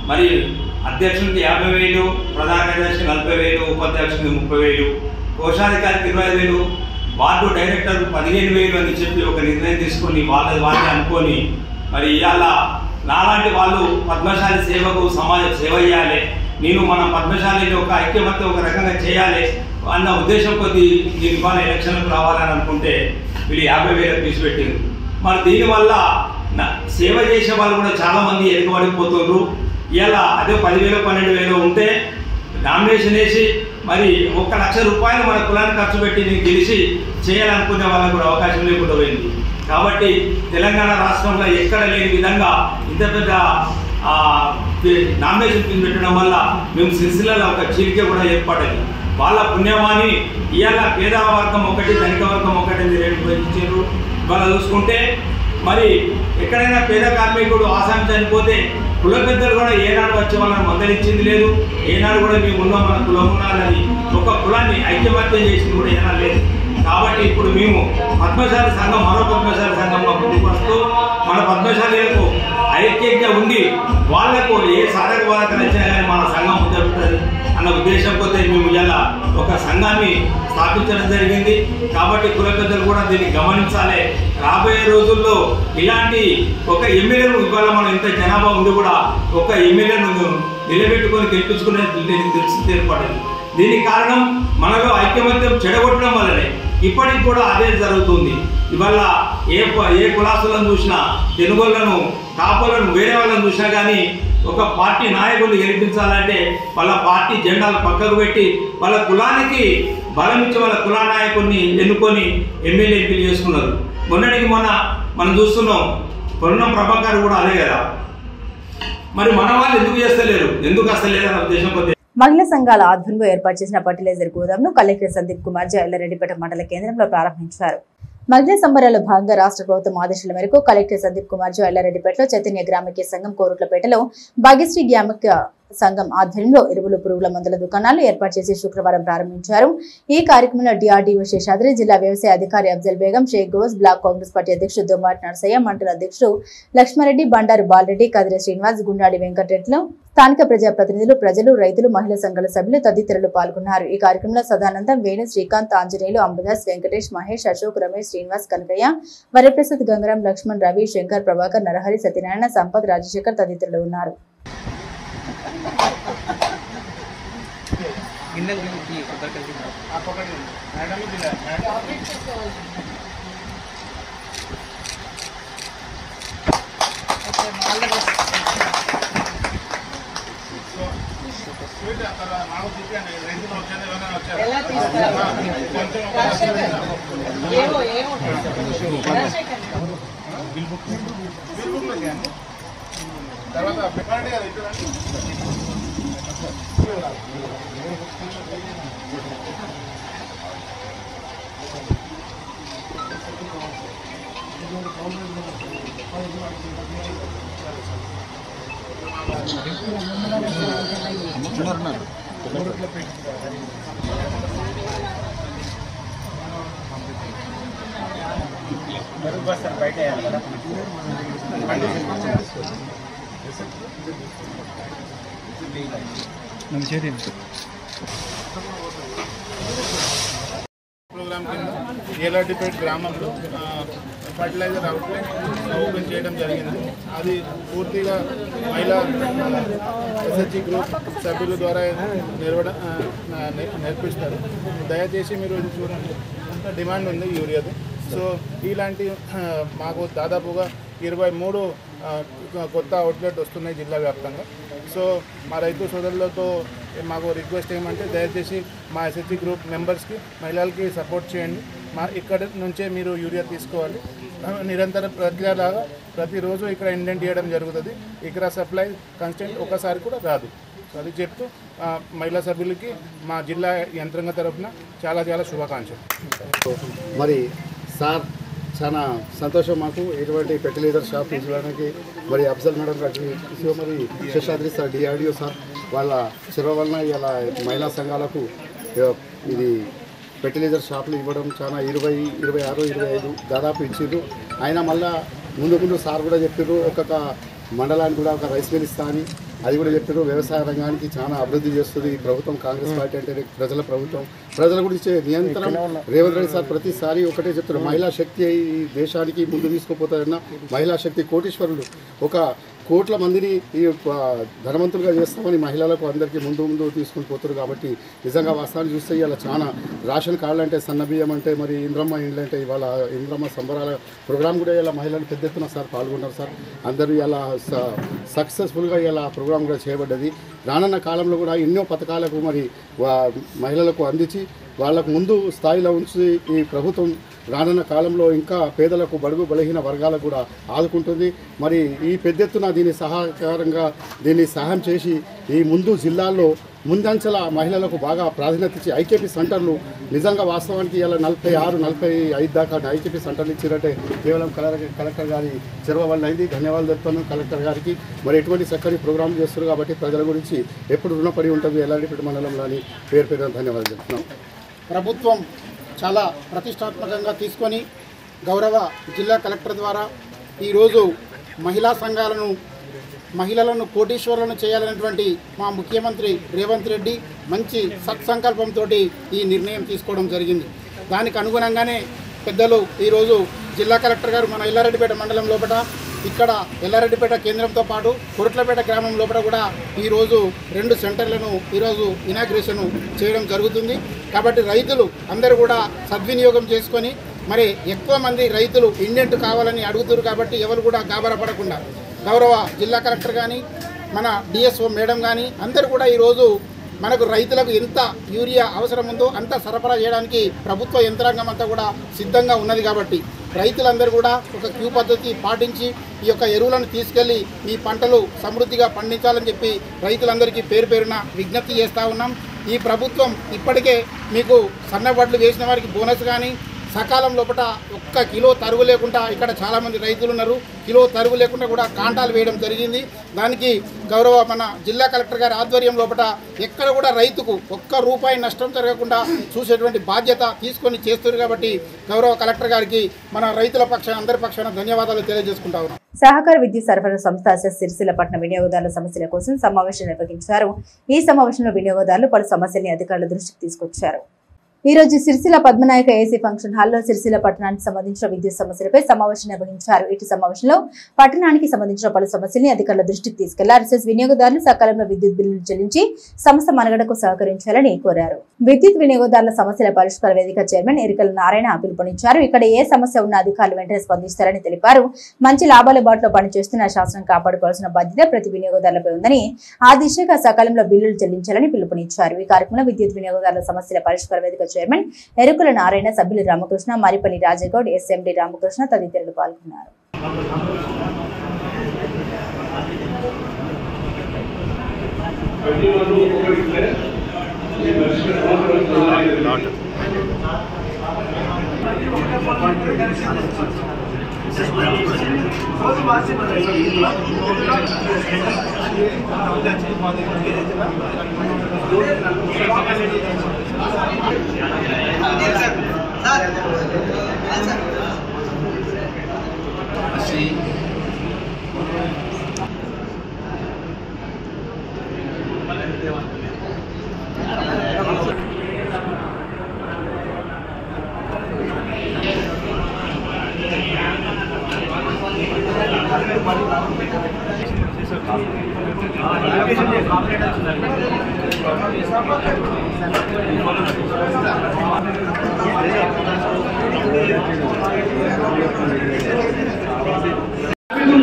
మరి అధ్యక్షునికి 50,000, ప్రధాన కార్యదర్శికి 40,000, ఉపాధ్యక్షునికి 30,000, కోశాధికారికి 25,000, వార్డు డైరెక్టర్ 15,000 అని చెప్పి ఒక నిర్ణయం తీసుకొని వాళ్ళే అనుకొని మరి ఇవాళ నాలాంటి వాళ్ళు పద్మశాలి సేవకు సమాజ సేవ చేయాలి, నేను మన పద్మశాలిని ఒక ఐక్యమత్య ఒక రకంగా చేయాలి అన్న ఉద్దేశం కొద్ది నేను ఇవాళ ఎలక్షన్లకు రావాలని అనుకుంటే వీళ్ళు 50,000 ఫీజు పెట్టారు. మరి దీనివల్ల సేవ చేసే వాళ్ళు కూడా చాలామంది ఎదుగుబడిపోతున్నారు. ఇలా అదే 10,000 12,000 ఉంటే నామినేషన్ వేసి మరి 1 లక్ష రూపాయలు మన కులాన్ని ఖర్చు పెట్టి నేను గెలిచి చేయాలనుకునే వాళ్ళకు కూడా అవకాశం లేకుండా పోయింది. కాబట్టి తెలంగాణ రాష్ట్రంలో ఎక్కడ లేని విధంగా ఇంత పెద్ద నామినేషన్ ఫీజు పెట్టడం వల్ల మేము సిరిసిల్లలో ఒక చీలిక కూడా ఏర్పడింది. వాళ్ళ పుణ్యమాని ఇవాళ పేద వర్గం ఒకటి, ధనిక వర్గం ఒకటి రేటు పెంచారు. ఇవాళ చూసుకుంటే మరి ఎక్కడైనా పేద కార్మికుడు ఆసామి చనిపోతే కుల పెద్దలు కూడా ఏనాడు వచ్చి వాళ్ళని మందలించింది లేదు. ఏనాడు కూడా మేము ఉన్నాం, మన కులం ఉన్నారని ఒక కులాన్ని ఐక్యమత్యం చేసింది కూడా ఏనాడు లేదు. కాబట్టి ఇప్పుడు మేము పద్మశాలి సంఘం మరో పద్మశాలి సంఘంలో ముందుకు వస్తూ మన పద్మశాలీలకు ఐక్యంగా ఉండి వాళ్లకు ఏ సాధక బాధకలు వచ్చినా కానీ మన సంఘం ముందుంటుంది అన్న ఉద్దేశంతో మేము ఇలా ఒక సంఘాన్ని స్థాపించడం జరిగింది. కాబట్టి కుల పెద్దలు కూడా దీన్ని గమనించాలి. రాబోయే రోజుల్లో ఇలాంటి ఒక ఎమ్మెల్యేను ఇవాళ మనం ఇంత జనాభా ఉండి కూడా ఒక ఎమ్మెల్యేను నిలబెట్టుకొని గెలిపించుకునే తెలిసి ఏర్పడింది. దీనికి కారణం మనలో ఐక్యమత్యం చెడగొట్టడం వల్లనే ఇప్పటికి కూడా అదే జరుగుతుంది. ఇవాళ ఏ కులాసులను చూసినా, తెలుగులను, కాపులను, వేరే వాళ్ళని చూసినా కానీ ఒక పార్టీ నాయకుడిని గెలిపించాలంటే వాళ్ళ పార్టీ జెండాలు పక్కకు పెట్టి వాళ్ళ కులానికి బలం ఇచ్చి వాళ్ళ కులా నాయకుడిని ఎన్నుకొని ఎమ్మెల్యే ఎంపీలు చేసుకున్నారు. మొన్నటికి మొన్న మనం చూస్తున్నాం, పొన్నం ప్రభాకర్ కూడా అదే కదా. మరి మన వాళ్ళు ఎందుకు చేస్తలేరు, ఎందుకు వస్తలేరు అన్న ఉద్దేశం కొద్ది మహిళా సంఘాల ఆధ్వర్యంలో ఏర్పాటు చేసిన ఫర్టిలైజర్ గోదాంను కలెక్టర్ సందీప్ కుమార్ ఎల్లారెడ్డిపేట మండల కేంద్రంలో ప్రారంభించారు. మహిళా సంబరాల్లో భాగంగా రాష్ట్ర ప్రభుత్వం ఆదేశాల మేరకు కలెక్టర్ సందీప్ కుమార్ ఎల్లారెడ్డిపేటలో చైతన్య గ్రామిక సంఘం కోరుట్లపేటలో భాగ్యశ్రీ గ్రామిక సంఘం ఆధ్వర్యంలో ఎరువులు పురుగుల మందుల దుకాణాలు ఏర్పాటు చేసి శుక్రవారం ప్రారంభించారు. ఈ కార్యక్రమంలో డిఆర్డీఓ శేషాద్రి, జిల్లా వ్యవసాయ అధికారి అఫ్జల్ బేగం, షేక్ గోస్, బ్లాక్ కాంగ్రెస్ పార్టీ అధ్యక్షుడు దొమ్మాటి నరసయ్య, మండల అధ్యక్షుడు లక్ష్మారెడ్డి, బండారు బాలరెడ్డి, కదిరి శ్రీనివాస్, గుండాడి వెంకటరెడ్లు, స్థానిక ప్రజాప్రతినిధులు, ప్రజలు, రైతులు, మహిళా సంఘాల సభ్యులు తదితరులు పాల్గొన్నారు. ఈ కార్యక్రమంలో సదానందం, వేణు, శ్రీకాంత్, ఆంజనేయులు, అంబదాస్, వెంకటేష్, మహేష్, అశోక్, రమేష్, శ్రీనివాస్, కనకయ్య, వరప్రసాద్, గంగరాం, లక్ష్మణ్, రవి, శంకర్, ప్రభాకర్, నరహరి, సత్యనారాయణ, సంపత్, రాజశేఖర్ తదితరులు ఉన్నారు. ప్రోగ్రామ్ కింద ఏలాటిపేట గ్రామంలో ఫర్టిలైజర్ అవుట్లెట్ ఓపెన్ చేయడం జరిగింది. అది పూర్తిగా మహిళా ఎస్హెచ్జి గ్రూప్ సభ్యుల ద్వారా నేర్పిస్తారు. దయచేసి మీరు ఇది చూడండి, అంత డిమాండ్ ఉంది యూరియాది. సో ఇలాంటి మాకు దాదాపుగా 23 కొత్త అవుట్లెట్ వస్తున్నాయి జిల్లా వ్యాప్తంగా. సో మా రైతు సోదరులతో మాకు రిక్వెస్ట్ ఏమంటే దయచేసి మా ఎస్హెచ్జి గ్రూప్ మెంబర్స్కి, మహిళలకి సపోర్ట్ చేయండి. ఇక్కడ నుంచే మీరు యూరియా తీసుకోవాలి. నిరంతర ప్రక్రియలాగా ప్రతిరోజు ఇక్కడ ఇండెంట్ చేయడం జరుగుతుంది. ఇక్కడ సప్లై కన్స్టెంట్ ఒకసారి కూడా రాదు. సో అది చెప్తూ మహిళా సభ్యులకి మా జిల్లా యంత్రాంగ తరఫున చాలా చాలా శుభాకాంక్షలు. మరి సార్ చాలా సంతోషం మాకు ఇటువంటి ఫెర్టిలైజర్ షాప్ తీసుకోవడానికి. మరి అఫ్జల్ మేడం గారికి, మరి శేషాద్రి సార్, డిఆర్డీఓ సార్ వాళ్ళ చొరవ వలన ఇలా మహిళా సంఘాలకు ఇది ఫెర్టిలైజర్ షాపులు ఇవ్వడం చాలా 20, 26, 25 దాదాపు ఇచ్చిండ్రు. ఆయన మళ్ళా ముందు సార్ కూడా చెప్పారు, ఒక్కొక్క మండలానికి కూడా ఒక రైస్ మిల్ ఇస్తా అని అది కూడా చెప్పారు. వ్యవసాయ రంగానికి చాలా అభివృద్ధి చేస్తుంది ఈ ప్రభుత్వం. కాంగ్రెస్ పార్టీ అంటే ప్రజల ప్రభుత్వం. ప్రజల గురించి నియంత్రణ రేవంత్ రెడ్డి సార్ ప్రతిసారి ఒకటే చెప్తారు, మహిళా శక్తి ఈ దేశానికి ముందు తీసుకుపోతారన్న మహిళా శక్తి కోటీశ్వరులు. 1 కోట్ల మందిని ఈ ధనవంతులుగా చేస్తామని మహిళలకు అందరికీ ముందు తీసుకుని పోతారు. కాబట్టి నిజంగా వాస్తవాన్ని చూస్తే ఇవాళ చాలా రేషన్ కార్డులు అంటే, సన్నబియ్యం అంటే, మరి ఇంద్రమ్మ ఇండ్లు అంటే, ఇవాళ ఇంద్రమ్మ సంబరాల ప్రోగ్రాం కూడా ఇలా మహిళలు పెద్ద ఎత్తున సార్ పాల్గొన్నారు. సార్ అందరూ ఇలా సక్సెస్ఫుల్గా ఇలా ప్రోగ్రాం కూడా చేయబడ్డది. రానున్న కాలంలో కూడా ఎన్నో పథకాలకు మరి మహిళలకు అందించి వాళ్ళకు ముందు స్థాయిలో ఉంచి ఈ ప్రభుత్వం రానున్న కాలంలో ఇంకా పేదలకు, బడుగు బలహీన వర్గాలకు కూడా ఆదుకుంటుంది. మరి ఈ పెద్ద ఎత్తున దీన్ని సహాయం చేసి ఈ ముందు జిల్లాల్లో ముందంచెల మహిళలకు బాగా ప్రాధాన్యత ఇచ్చి ఐకేపీ సెంటర్లు నిజంగా వాస్తవానికి ఇలా 46, 45 దాకా ఐకేపీ సెంటర్లు ఇచ్చారంటే కేవలం కలెక్టర్ గారి చొరవ వల్ల అయింది. ధన్యవాదాలు చెప్తాను కలెక్టర్ గారికి. మరి ఎటువంటి చక్కని ప్రోగ్రాం చేస్తారు కాబట్టి ప్రజల గురించి ఎప్పుడు రుణపడి ఉంటుంది ఎల్లారెడ్డిపేట మండలంలోని పేరు ధన్యవాదాలు చెప్తున్నాం. ప్రభుత్వం చాలా ప్రతిష్టాత్మకంగా తీసుకొని గౌరవ జిల్లా కలెక్టర్ ద్వారా ఈరోజు మహిళా సంఘాలను, మహిళలను కోటీశ్వరులను చేయాలనేటువంటి మా ముఖ్యమంత్రి రేవంత్ రెడ్డి మంచి సత్సంకల్పంతో ఈ నిర్ణయం తీసుకోవడం జరిగింది. దానికి అనుగుణంగానే పెద్దలు ఈరోజు జిల్లా కలెక్టర్ గారు మన ఎల్లారెడ్డిపేట మండలం లోపల, ఇక్కడ ఎల్లారెడ్డిపేట కేంద్రంతో పాటు కొరట్లపేట గ్రామం లోపల కూడా ఈరోజు 2 సెంటర్లను ఈరోజు ఇనాగ్రేషన్ చేయడం జరుగుతుంది. కాబట్టి రైతులు అందరూ కూడా సద్వినియోగం చేసుకొని, మరి ఎక్కువ మంది రైతులు ఇండెంట్ కావాలని అడుగుతారు. కాబట్టి ఎవరు కూడా గాబరపడకుండా గౌరవ జిల్లా కలెక్టర్ కానీ, మన డిఎస్ఓ మేడం కానీ అందరూ కూడా ఈరోజు మనకు రైతులకు ఎంత యూరియా అవసరం ఉందో అంత సరఫరా చేయడానికి ప్రభుత్వ యంత్రాంగం అంతా కూడా సిద్ధంగా ఉన్నది. కాబట్టి రైతులందరూ కూడా ఒక క్యూ పద్ధతి పాటించి ఈ యొక్క ఎరువులను తీసుకెళ్లి మీ పంటలు సమృద్ధిగా పండించాలని చెప్పి రైతులందరికీ పేరున విజ్ఞప్తి చేస్తూ ఉన్నాం. ఈ ప్రభుత్వం ఇప్పటికే మీకు సన్నబడ్లు వేసిన వారికి బోనస్ కానీ, సకాలం లోపల ఒక్క కిలో తరుగు లేకుండా ఇక్కడ చాలామంది రైతులు ఉన్నారు, కిలో తరుగు లేకుండా కూడా కాంటాలు వేయడం జరిగింది. దానికి గౌరవ మన జిల్లా కలెక్టర్ గారి ఆధ్వర్యం లోపల ఎక్కడ కూడా రైతుకు ఒక్క రూపాయి నష్టం జరగకుండా చూసేటువంటి బాధ్యత తీసుకొని చేస్తున్నారు. కాబట్టి గౌరవ కలెక్టర్ గారికి మన రైతుల పక్షాన అందరి పక్షాన ధన్యవాదాలు తెలియజేసుకుంటా ఉన్నాం. సహకార విద్యుత్ సరఫరా సంస్థ అసెస్ సిరిసిల్ల పట్టణ వినియోగదారుల సమస్యల కోసం సమావేశం నిర్వహించారు. ఈ సమావేశంలో వినియోగదారులు పలు సమస్యల్ని అధికారుల దృష్టికి తీసుకొచ్చారు. ఈ రోజు సిరిసిల్ల పద్మనాయక ఏసీ ఫంక్షన్ హాల్లో సిరిసిల్ల పట్టణానికి సంబంధించిన విద్యుత్ సమస్యలపై సమావేశం నిర్వహించారు. ఇటు సమావేశంలో పట్టణానికి సంబంధించిన పలు సమస్యల్ని అధికారుల దృష్టికి తీసుకెళ్లారు. అసెస్ వినియోగదారులు సకాలంలో విద్యుత్ బిల్లులు చెల్లించి సంస్థ మనగడకు సహకరించాలని కోరారు. విద్యుత్ వినియోగదారుల సమస్యల పరిష్కార వేదిక చైర్మన్ ఎరికల నారాయణ పిలుపునిచ్చారు. ఇక్కడ ఏ సమస్య ఉన్న అధికారులు వెంటనే స్పందిస్తారని తెలిపారు. మంచి లాభాల బాటలో పనిచేస్తున్న శాసనం కాపాడుకోవాల్సిన బాధ్యత ప్రతి వినియోగదారులపై ఉందని, ఆ దిశగా సకాలంలో బిల్లులు చెల్లించాలని పిలుపునిచ్చారు. ఈ కార్యక్రమంలో విద్యుత్ వినియోగదారుల సమస్యల పరిష్కార వేదిక చైర్మన్ ఎరుకుల నారాయణ, సభ్యులు రామకృష్ణ, మరిపల్లి రాజగౌడ్, ఎస్ఎండి రామకృష్ణ తదితరులు పాల్గొన్నారు.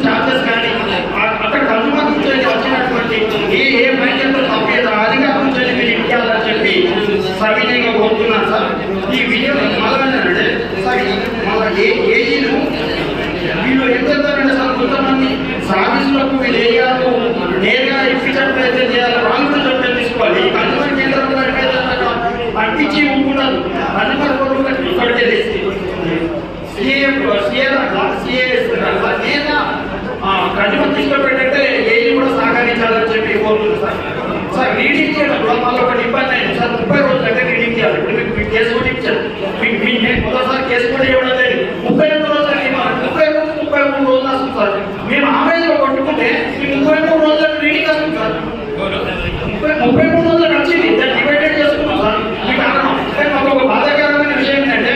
చార్జెస్ కానీ అక్కడ కన్సూమర్ నుంచి వచ్చినటువంటి ఏ బ్యాంకులతో కంపెనీ అధికారుల నుంచి మీరు ఇవ్వాలని చెప్పి సవినయంగా కోరుతున్నాను సార్. ఈ వినియోగం మొదలైందంటే సార్ మళ్ళీ ఏజీలు వీళ్ళు ఏం చేస్తారంటే సార్ కొంతమంది సర్వీసులకు వీళ్ళు ఏరియాలకు నేరుగా ఇప్పించట్లయితే చేయాలి, వాళ్ళు చట్టం తీసుకోవాలి. ఈ కన్సూమర్ కేంద్రంలో పంపించి ఉండదు కన్సూమర్ కోర్టు ఇప్పటికే కన్సూమర్ తీసుకుపెట్టంటే ఏది కూడా సహకరించాలని చెప్పి కోరుతుంది సార్. సార్ రీడింగ్ చేయడం మళ్ళీ ఒకటి ఇబ్బంది అయింది సార్. 30 రోజులు అంటే రీడింగ్ చేయాలి. ఇప్పుడు మీకు కేసు కూడా ఇచ్చారు, నేను మొదటిసారి కేసు కూడా ఇవ్వడం లేదు. 32 రోజులు 33 రోజులు వస్తుంది సార్. మేము ఆవేదన కొట్టుకుంటే 33 రోజులకు రీడింగ్ వస్తుంది సార్. 33 రోజులకు వచ్చింది దాన్ని డివైడెడ్ చేసుకున్నాం సార్. మీకు కారణం మాకు ఒక బాధాకరమైన విషయం ఏంటంటే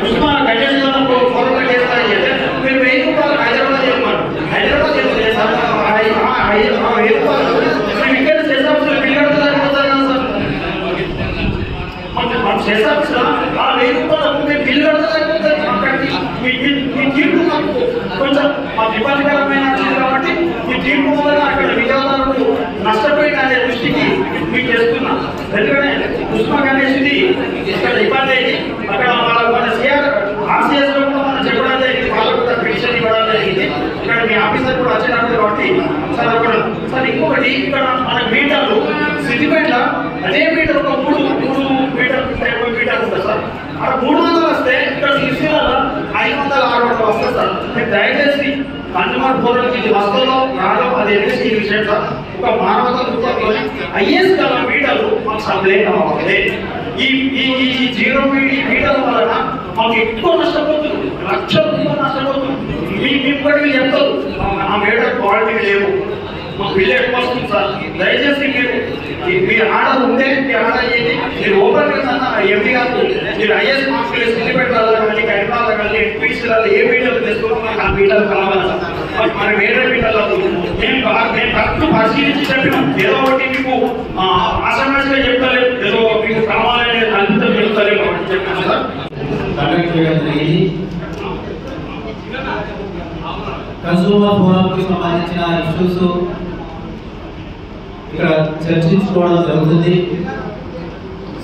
ఉస్మా గజేశ్వరం ఫోరంలో కేసు అయితే మీరు 1000 రూపాయలు హైదరాబాద్ చేయమన్నారు. హైదరాబాద్ చేస్తే సార్ 1000 రూపాయలు మేము ఇక్కడ చేసాల్సిన బిల్లు సరిపోతారు కదా సార్. మనం చేసాల్సిన ఆ 1000 రూపాయలు మేము బిల్లు కడతారు అక్కడికి మీ తీర్పు మాకు కొంచెం మాకు ఇబ్బందికరమైన వచ్చింది కాబట్టి మీ తీర్పు వల్ల అక్కడ వినియోగదారులు నష్టపోయిన అనే దృష్టికి మీకు చేస్తున్నాం. ఎందుకంటే ఉస్మా గణేష్ది ఇక్కడ ఇబ్బంది అయింది. అక్కడ మన సిఆర్ ఆర్సీఎస్ లో కూడా మనం చెప్పడం జరిగింది, వాళ్ళకు కూడా పెన్షన్ ఇవ్వడం జరిగింది. ఇక్కడ మీ ఆఫీసర్ కూడా వచ్చినప్పుడు కాబట్టి సార్ అక్కడ సార్ ఇంకొకటి ఇక్కడ మన మీటర్లు సిద్దిపేట అదే మీటర్ ఒక 3 మీటర్ ఉంటుంది సార్. అక్కడ 300 వస్తే ఇక్కడ సిరిసిల్లలో 560 వస్తుంది సార్. మీరు దయచేసి కన్సూమర్ ఫోరంకి ఇది వస్తుందో రాదో అది ఎన్ఎస్సీ విషయం సార్. ఒక మానవత దృక్పథంలో ఐఎస్ గల మీటర్లు మాకు సప్లై అవ్వాలి. ఈ 0 మీటర్ల వలన మాకు ఎక్కువ నష్టపోతుంది, లక్షల రూపాయలు నష్టపోతుంది. మీకు కూడా వీళ్ళు చెప్తారు ఆ మీటర్ క్వాలిటీ లేవు, మాకు బిల్లు ఎక్కువ వస్తుంది సార్. దయచేసి మీరు ఆర్డర్ ఉంటే మీ ఆర్డర్ చేయండి. మీరు ఓపెన్ కన్నా ఎంపీ గారు మీరు ఐఎస్ మార్క్స్ సిద్దిపేటలో కానీ కైపాల కానీ ఎన్పీసీలలో ఏ మీటర్లు తెస్తున్నాం మాకు ఆ మీటర్లు కావాలి సార్. మరి వేరే మీటర్లకు మేము కరెక్ట్ పరిశీలించి చెప్పినాం. ఏదో ఒకటి మీకు అసమస్యగా చెప్తలేదు, ఏదో మీకు కావాలనే కల్పితం చెప్తలేదు కాబట్టి చెప్పాను సార్. కన్సూమర్ ఫోరంకి సంబంధించిన ఇష్యూస్ ఇక్కడ చర్చించుకోవడం జరుగుతుంది.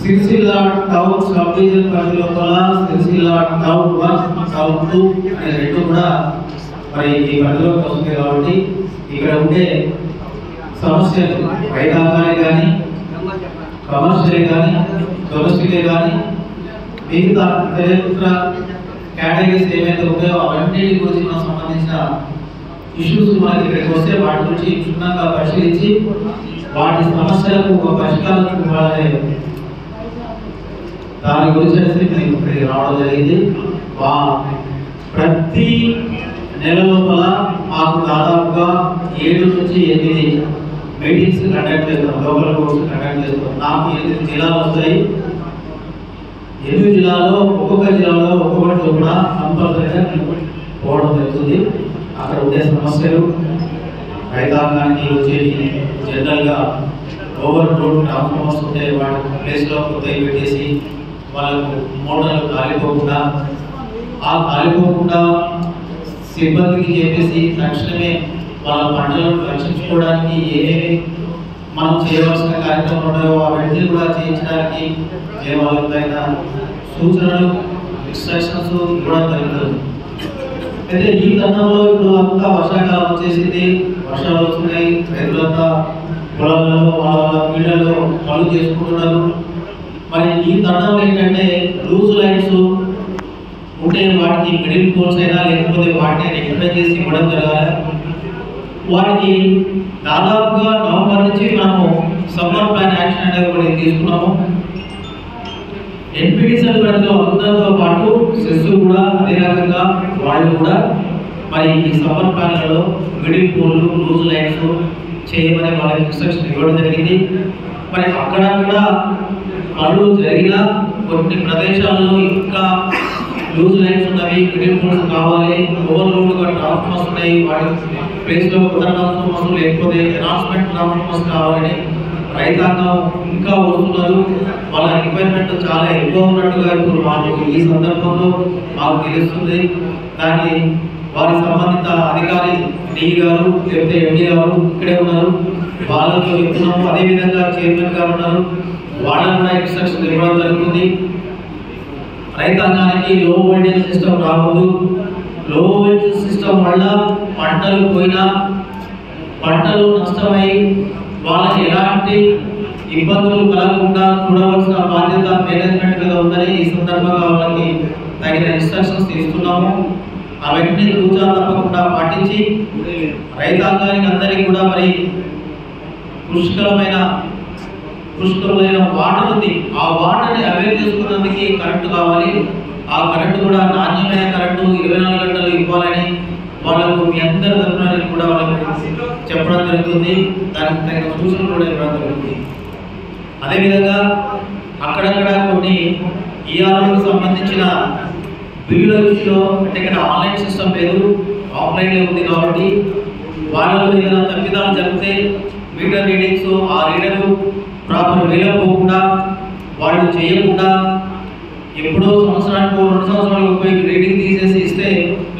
సిరిసిల్ల టౌన్ సబ్ డివిజన్ పరిధిలో సిరిసిల్ల టౌన్ 1, టౌన్ 2 అనే రెండు కూడా మరి ఈ పరిధిలోకి వస్తుంది. కాబట్టి ఇక్కడ ఉండే సమస్యలు రైతాంగాలే కానీ, కమర్షియలే కానీ, డొమెస్టికే కానీ మిగతా ఇతర కేటగిరీస్ ఏమైతే ఉన్నాయో అవన్నీ గురించి మనకు సంబంధించిన ఇష్యూస్ మనకి ఇక్కడికి వస్తే వాటి గురించి క్షుణ్ణంగా పరిశీలించి వాటి సమస్యలకు ఒక పరిష్కారం చూపాలనే దాని గురించి మేము ఇక్కడికి రావడం జరిగింది. ప్రతి నెల లోపల మాకు దాదాపుగా 7 నుంచి 8 మీటింగ్స్ కండక్ట్ చేస్తాం, లోకల్ కోర్స్ కండక్ట్ చేస్తాం. నాకు 8 జిల్లాలు వస్తాయి. 8 జిల్లాలో ఒక్కొక్క జిల్లాలో ఒక్కొక్కటి చొప్పున కంపల్సరీగా పోవడం జరుగుతుంది. అక్కడ ఉండే సమస్యలు రైతాంగానికి వచ్చేది జనరల్గా ఓవర్ లోడ్ ట్రాన్స్ఫార్మర్స్ ఉంటే వాటి ప్లేస్లో కొత్తవి పెట్టేసి వాళ్ళకు మోటార్లు కాలిపోకుండా సిబ్బందికి చెప్పేసి తక్షణమే వాళ్ళ పంటలను రక్షించుకోవడానికి ఏమేమి మనం చేయవలసిన కార్యక్రమాలు ఉన్నాయో అవన్నీ కూడా చేయించడానికి వాళ్ళ సూచనలు ఇన్స్ట్రక్షన్స్ కూడా జరుగుతుంది. అయితే ఈ తరుణంలో ఇప్పుడు అంతా వర్షాకాలం వచ్చేసింది, వర్షాలు వస్తున్నాయి, రైతులంతా పొలాలలో వాళ్ళ నీళ్ళలో పనులు చేసుకుంటున్నారు. మరి ఈ తరుణంలో ఏంటంటే లూజ్ లైన్స్ ఉంటే వాటికి మిడిల్ పోల్స్ అయినా లేకపోతే వాటిని రెక్టిఫై చేసి ఇవ్వడం జరగాలి. వాటికి దాదాపుగా నవంబర్ నుంచి మనము సమ్మర్ ప్లాన్ యాక్షన్ అనేది ఒకటి తీసుకున్నాము. ఎన్పిటిసిఎల్ పరిధిలో అందరితో పాటు సెస్ కూడా అదే రకంగా వాళ్ళు కూడా మరి ఈ సమ్మర్ ప్లాన్లలో మిడిల్ పోల్లు లూజ్ లైన్స్ చేయమని వాళ్ళకి ఇన్స్ట్రక్షన్ ఇవ్వడం జరిగింది. మరి అక్కడ కూడా పనులు జరిగినా కొన్ని ప్రదేశాల్లో ఇంకా లూజ్ లైన్స్ ఉన్నవి, మిడిల్ పోల్స్ కావాలి, ఓవర్లోడ్గా ట్రాన్స్ఫార్మర్స్ ఉన్నాయి, వాటి ప్లేస్లో కొత్త ట్రాన్స్ఫార్మర్స్ లేకపోతే ఎనాన్స్మెంట్ ట్రాన్స్ఫార్మర్స్ కావాలని రైతాంగం ఇంకా వస్తున్నారు. వాళ్ళ రిక్వైర్మెంట్ చాలా ఎక్కువ ఉన్నట్టుగా ఇప్పుడు మాకు ఈ సందర్భంలో మాకు తెలుస్తుంది. దాన్ని వారి సంబంధిత అధికారి డి గారు లేకపోతే ఎండి గారు ఇక్కడే ఉన్నారు, వాళ్ళతో చెప్తున్నాము. అదేవిధంగా చైర్మన్ గారు ఉన్నారు, వాళ్ళకు కూడా ఇన్స్ట్రక్షన్ ఇవ్వడం జరుగుతుంది. రైతాంగానికి లో వోల్టేజ్ సిస్టమ్ రావద్దు. లో వోల్టేజ్ సిస్టమ్ వల్ల పంటలు పోయినా, పంటలు నష్టమై వాళ్ళకి ఎలాంటి ఇబ్బందులు కలగకుండా చూడవలసిన బాధ్యత మేనేజ్మెంట్ మీద ఉందని ఈ సందర్భంగా వాళ్ళకి తగిన ఇన్స్ట్రక్షన్స్ తీసుకున్నాము. అవన్నీ తూచా తప్పకుండా పాటించి రైతాంగానికి అందరికీ కూడా మరి పుష్కలమైన వాటర్ ఉంది, ఆ వాటర్ని అవైల్ చేసుకున్నందుకు కరెంటు కావాలి. ఆ కరెంటు కూడా నాణ్యమైన కరెంటు 24 గంటలు ఇవ్వాలని వాళ్ళకు మీ అందరి తరఫున కూడా వాళ్ళకు చెప్పడం జరుగుతుంది. దానికి తగిన సూచనలు కూడా ఇవ్వడం జరుగుతుంది. అదేవిధంగా అక్కడక్కడ కొన్ని ఈఆర్ఓకి సంబంధించిన బిల్లుల విషయంలో అంటే ఇక్కడ ఆన్లైన్ సిస్టమ్ లేదు, ఆఫ్లైన్లో ఉంది కాబట్టి వాళ్ళలో ఏదైనా తప్పిదాలు జరిగితే మీటర్ రీడింగ్స్ ఆ రీడరు ప్రాపర్ వేలో పోకుండా వాళ్ళు చేయకుండా ఎప్పుడో సంవత్సరానికి 2 సంవత్సరాలకు పోయి రీడింగ్ తీసేసి ఇస్తే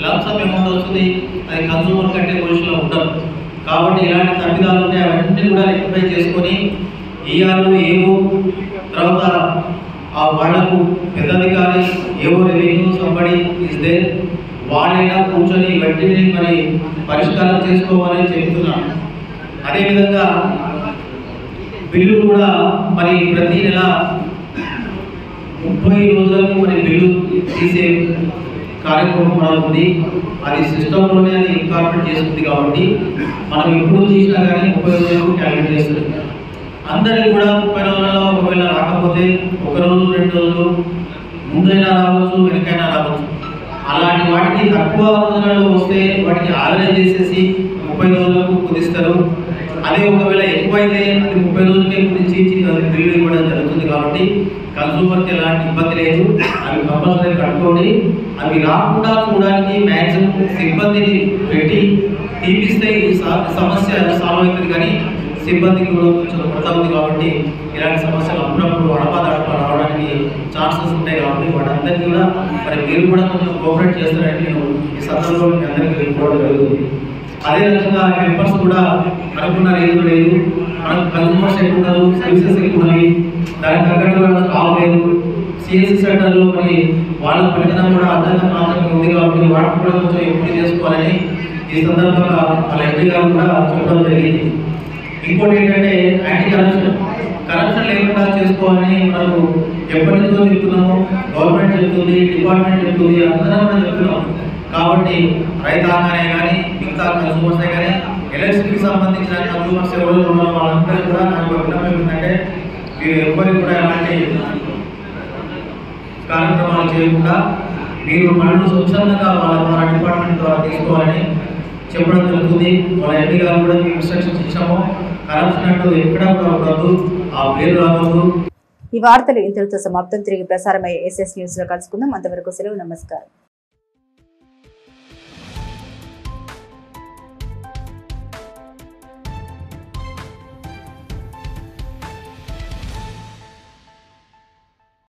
లంసమ్ అమౌంట్ వస్తుంది, అది కన్సూమర్ కంటే పొజిషన్లో ఉండదు. కాబట్టి ఇలాంటి తప్పిదాలు ఉంటే అవన్నీ కూడా రెక్టిఫై చేసుకొని ఈఆర్ఓ ఏవో తర్వాత ఆ వాళ్లకు పెద్దధికారి ఏవో రెవెన్యూ సంబడి ఇస్తే వాళ్ళైనా కూర్చొని వెంటనే మరి పరిష్కారం చేసుకోవాలని చెప్తున్నాను. అదేవిధంగా బిల్లు కూడా మరి ప్రతి నెల 30 రోజులకు మరి బిల్లు తీసే కార్యక్రమం మనకు ఉంది. అది సిస్టంలోనే అది ఇన్కార్పొరేట్ చేస్తుంది కాబట్టి మనం ఎప్పుడు తీసినా కానీ 30 రోజులకు క్యాలిక్యులేట్ చేస్తుంది. అందరికీ కూడా 30 రోజులలో ఒకవేళ రాకపోతే 1 రోజు 2 రోజులు ముందైనా రావచ్చు, వెనకైనా రావచ్చు. అలాంటి వాటికి తక్కువ రోజులలో వస్తే వాటికి ఆవరేజ్ చేసేసి 30 రోజులకు కుదిస్తారు. అదే ఒకవేళ ఎక్కువైతే అది 30 రోజులకే కుదించి అది బిల్లు ఇవ్వడం జరుగుతుంది. కాబట్టి కన్సూమర్కి ఎలాంటి ఇబ్బంది లేదు, అవి కంపల్సరీ కట్టుకోండి. అవి రాకుండా చూడడానికి మ్యాక్సిమం సిబ్బందిని పెట్టి తీపిస్తే ఈ సమస్య సాల్వ్ అవుతుంది. కానీ సిబ్బందికి కూడా కొంచెం కొరత ఉంది కాబట్టి ఇలాంటి సమస్యలు అప్పుడప్పుడు అడపా రావడానికి ఛాన్సెస్ ఉంటాయి. కాబట్టి వాటందరికీ కూడా మరి మీరు కూడా కొంచెం కోఆపరేట్ చేస్తారని నేను ఈ సందర్భంలో మీ అందరికీ తెలుసుకోవడం జరుగుతుంది. అదే రకంగా హెల్పర్స్ కూడా అనుకున్న రేంజ్ లేదు, మనకు కన్సూమర్స్ ఎక్కువ ఉన్నారు, సర్వీసెస్ ఎక్కువ ఉన్నాయి, దానికి తగ్గట్టు కూడా స్టాక్ లేదు. సిఎస్సి సెంటర్లో మరి వాళ్ళ పనితనం కూడా అర్థంగా మాత్రమే ఉంది కాబట్టి వాటిని కూడా కొంచెం ఎంపిక చేసుకోవాలని ఈ సందర్భంగా వాళ్ళ ఎంపీ గారు కూడా చెప్పడం జరిగింది. ఇంకోటి ఏంటంటే యాంటీ కరప్షన్ లేకుండా చేసుకోవాలని మనకు ఎప్పటి నుంచో చెప్తున్నాము, గవర్నమెంట్ చెప్తుంది, డిపార్ట్మెంట్ చెప్తుంది, అందరం కూడా చెప్తున్నాం. కాబట్టి రైతాంగానే కానీ మిగతా కన్సూమర్సే కానీ ఎలక్ట్రిసిటీకి సంబంధించిన కన్సూమర్స్ ఎవరు ఉన్నారో వాళ్ళందరూ కూడా నాకు విన్నపం ఏంటంటే మీరు ఎవ్వరికి కూడా ఎలాంటి కార్యక్రమాలు చేయకుండా మీరు పనులు స్వచ్ఛందంగా వాళ్ళ డిపార్ట్మెంట్ ద్వారా తీసుకోవాలని చెప్పడం జరుగుతుంది. వాళ్ళ ఎంపీ గారు కూడా మీకు ఇన్స్ట్రక్షన్స్ ఇచ్చాము. కరప్షన్ అంటూ ఎక్కడా కూడా ఉండదు, ఆ పేరు రావద్దు. ఈ వార్తలు ఇంతటితో సమాప్తం. తిరిగి ప్రసారమయ్యే SS న్యూస్ లో కలుసుకుందాం. అంతవరకు సెలవు. నమస్కారం.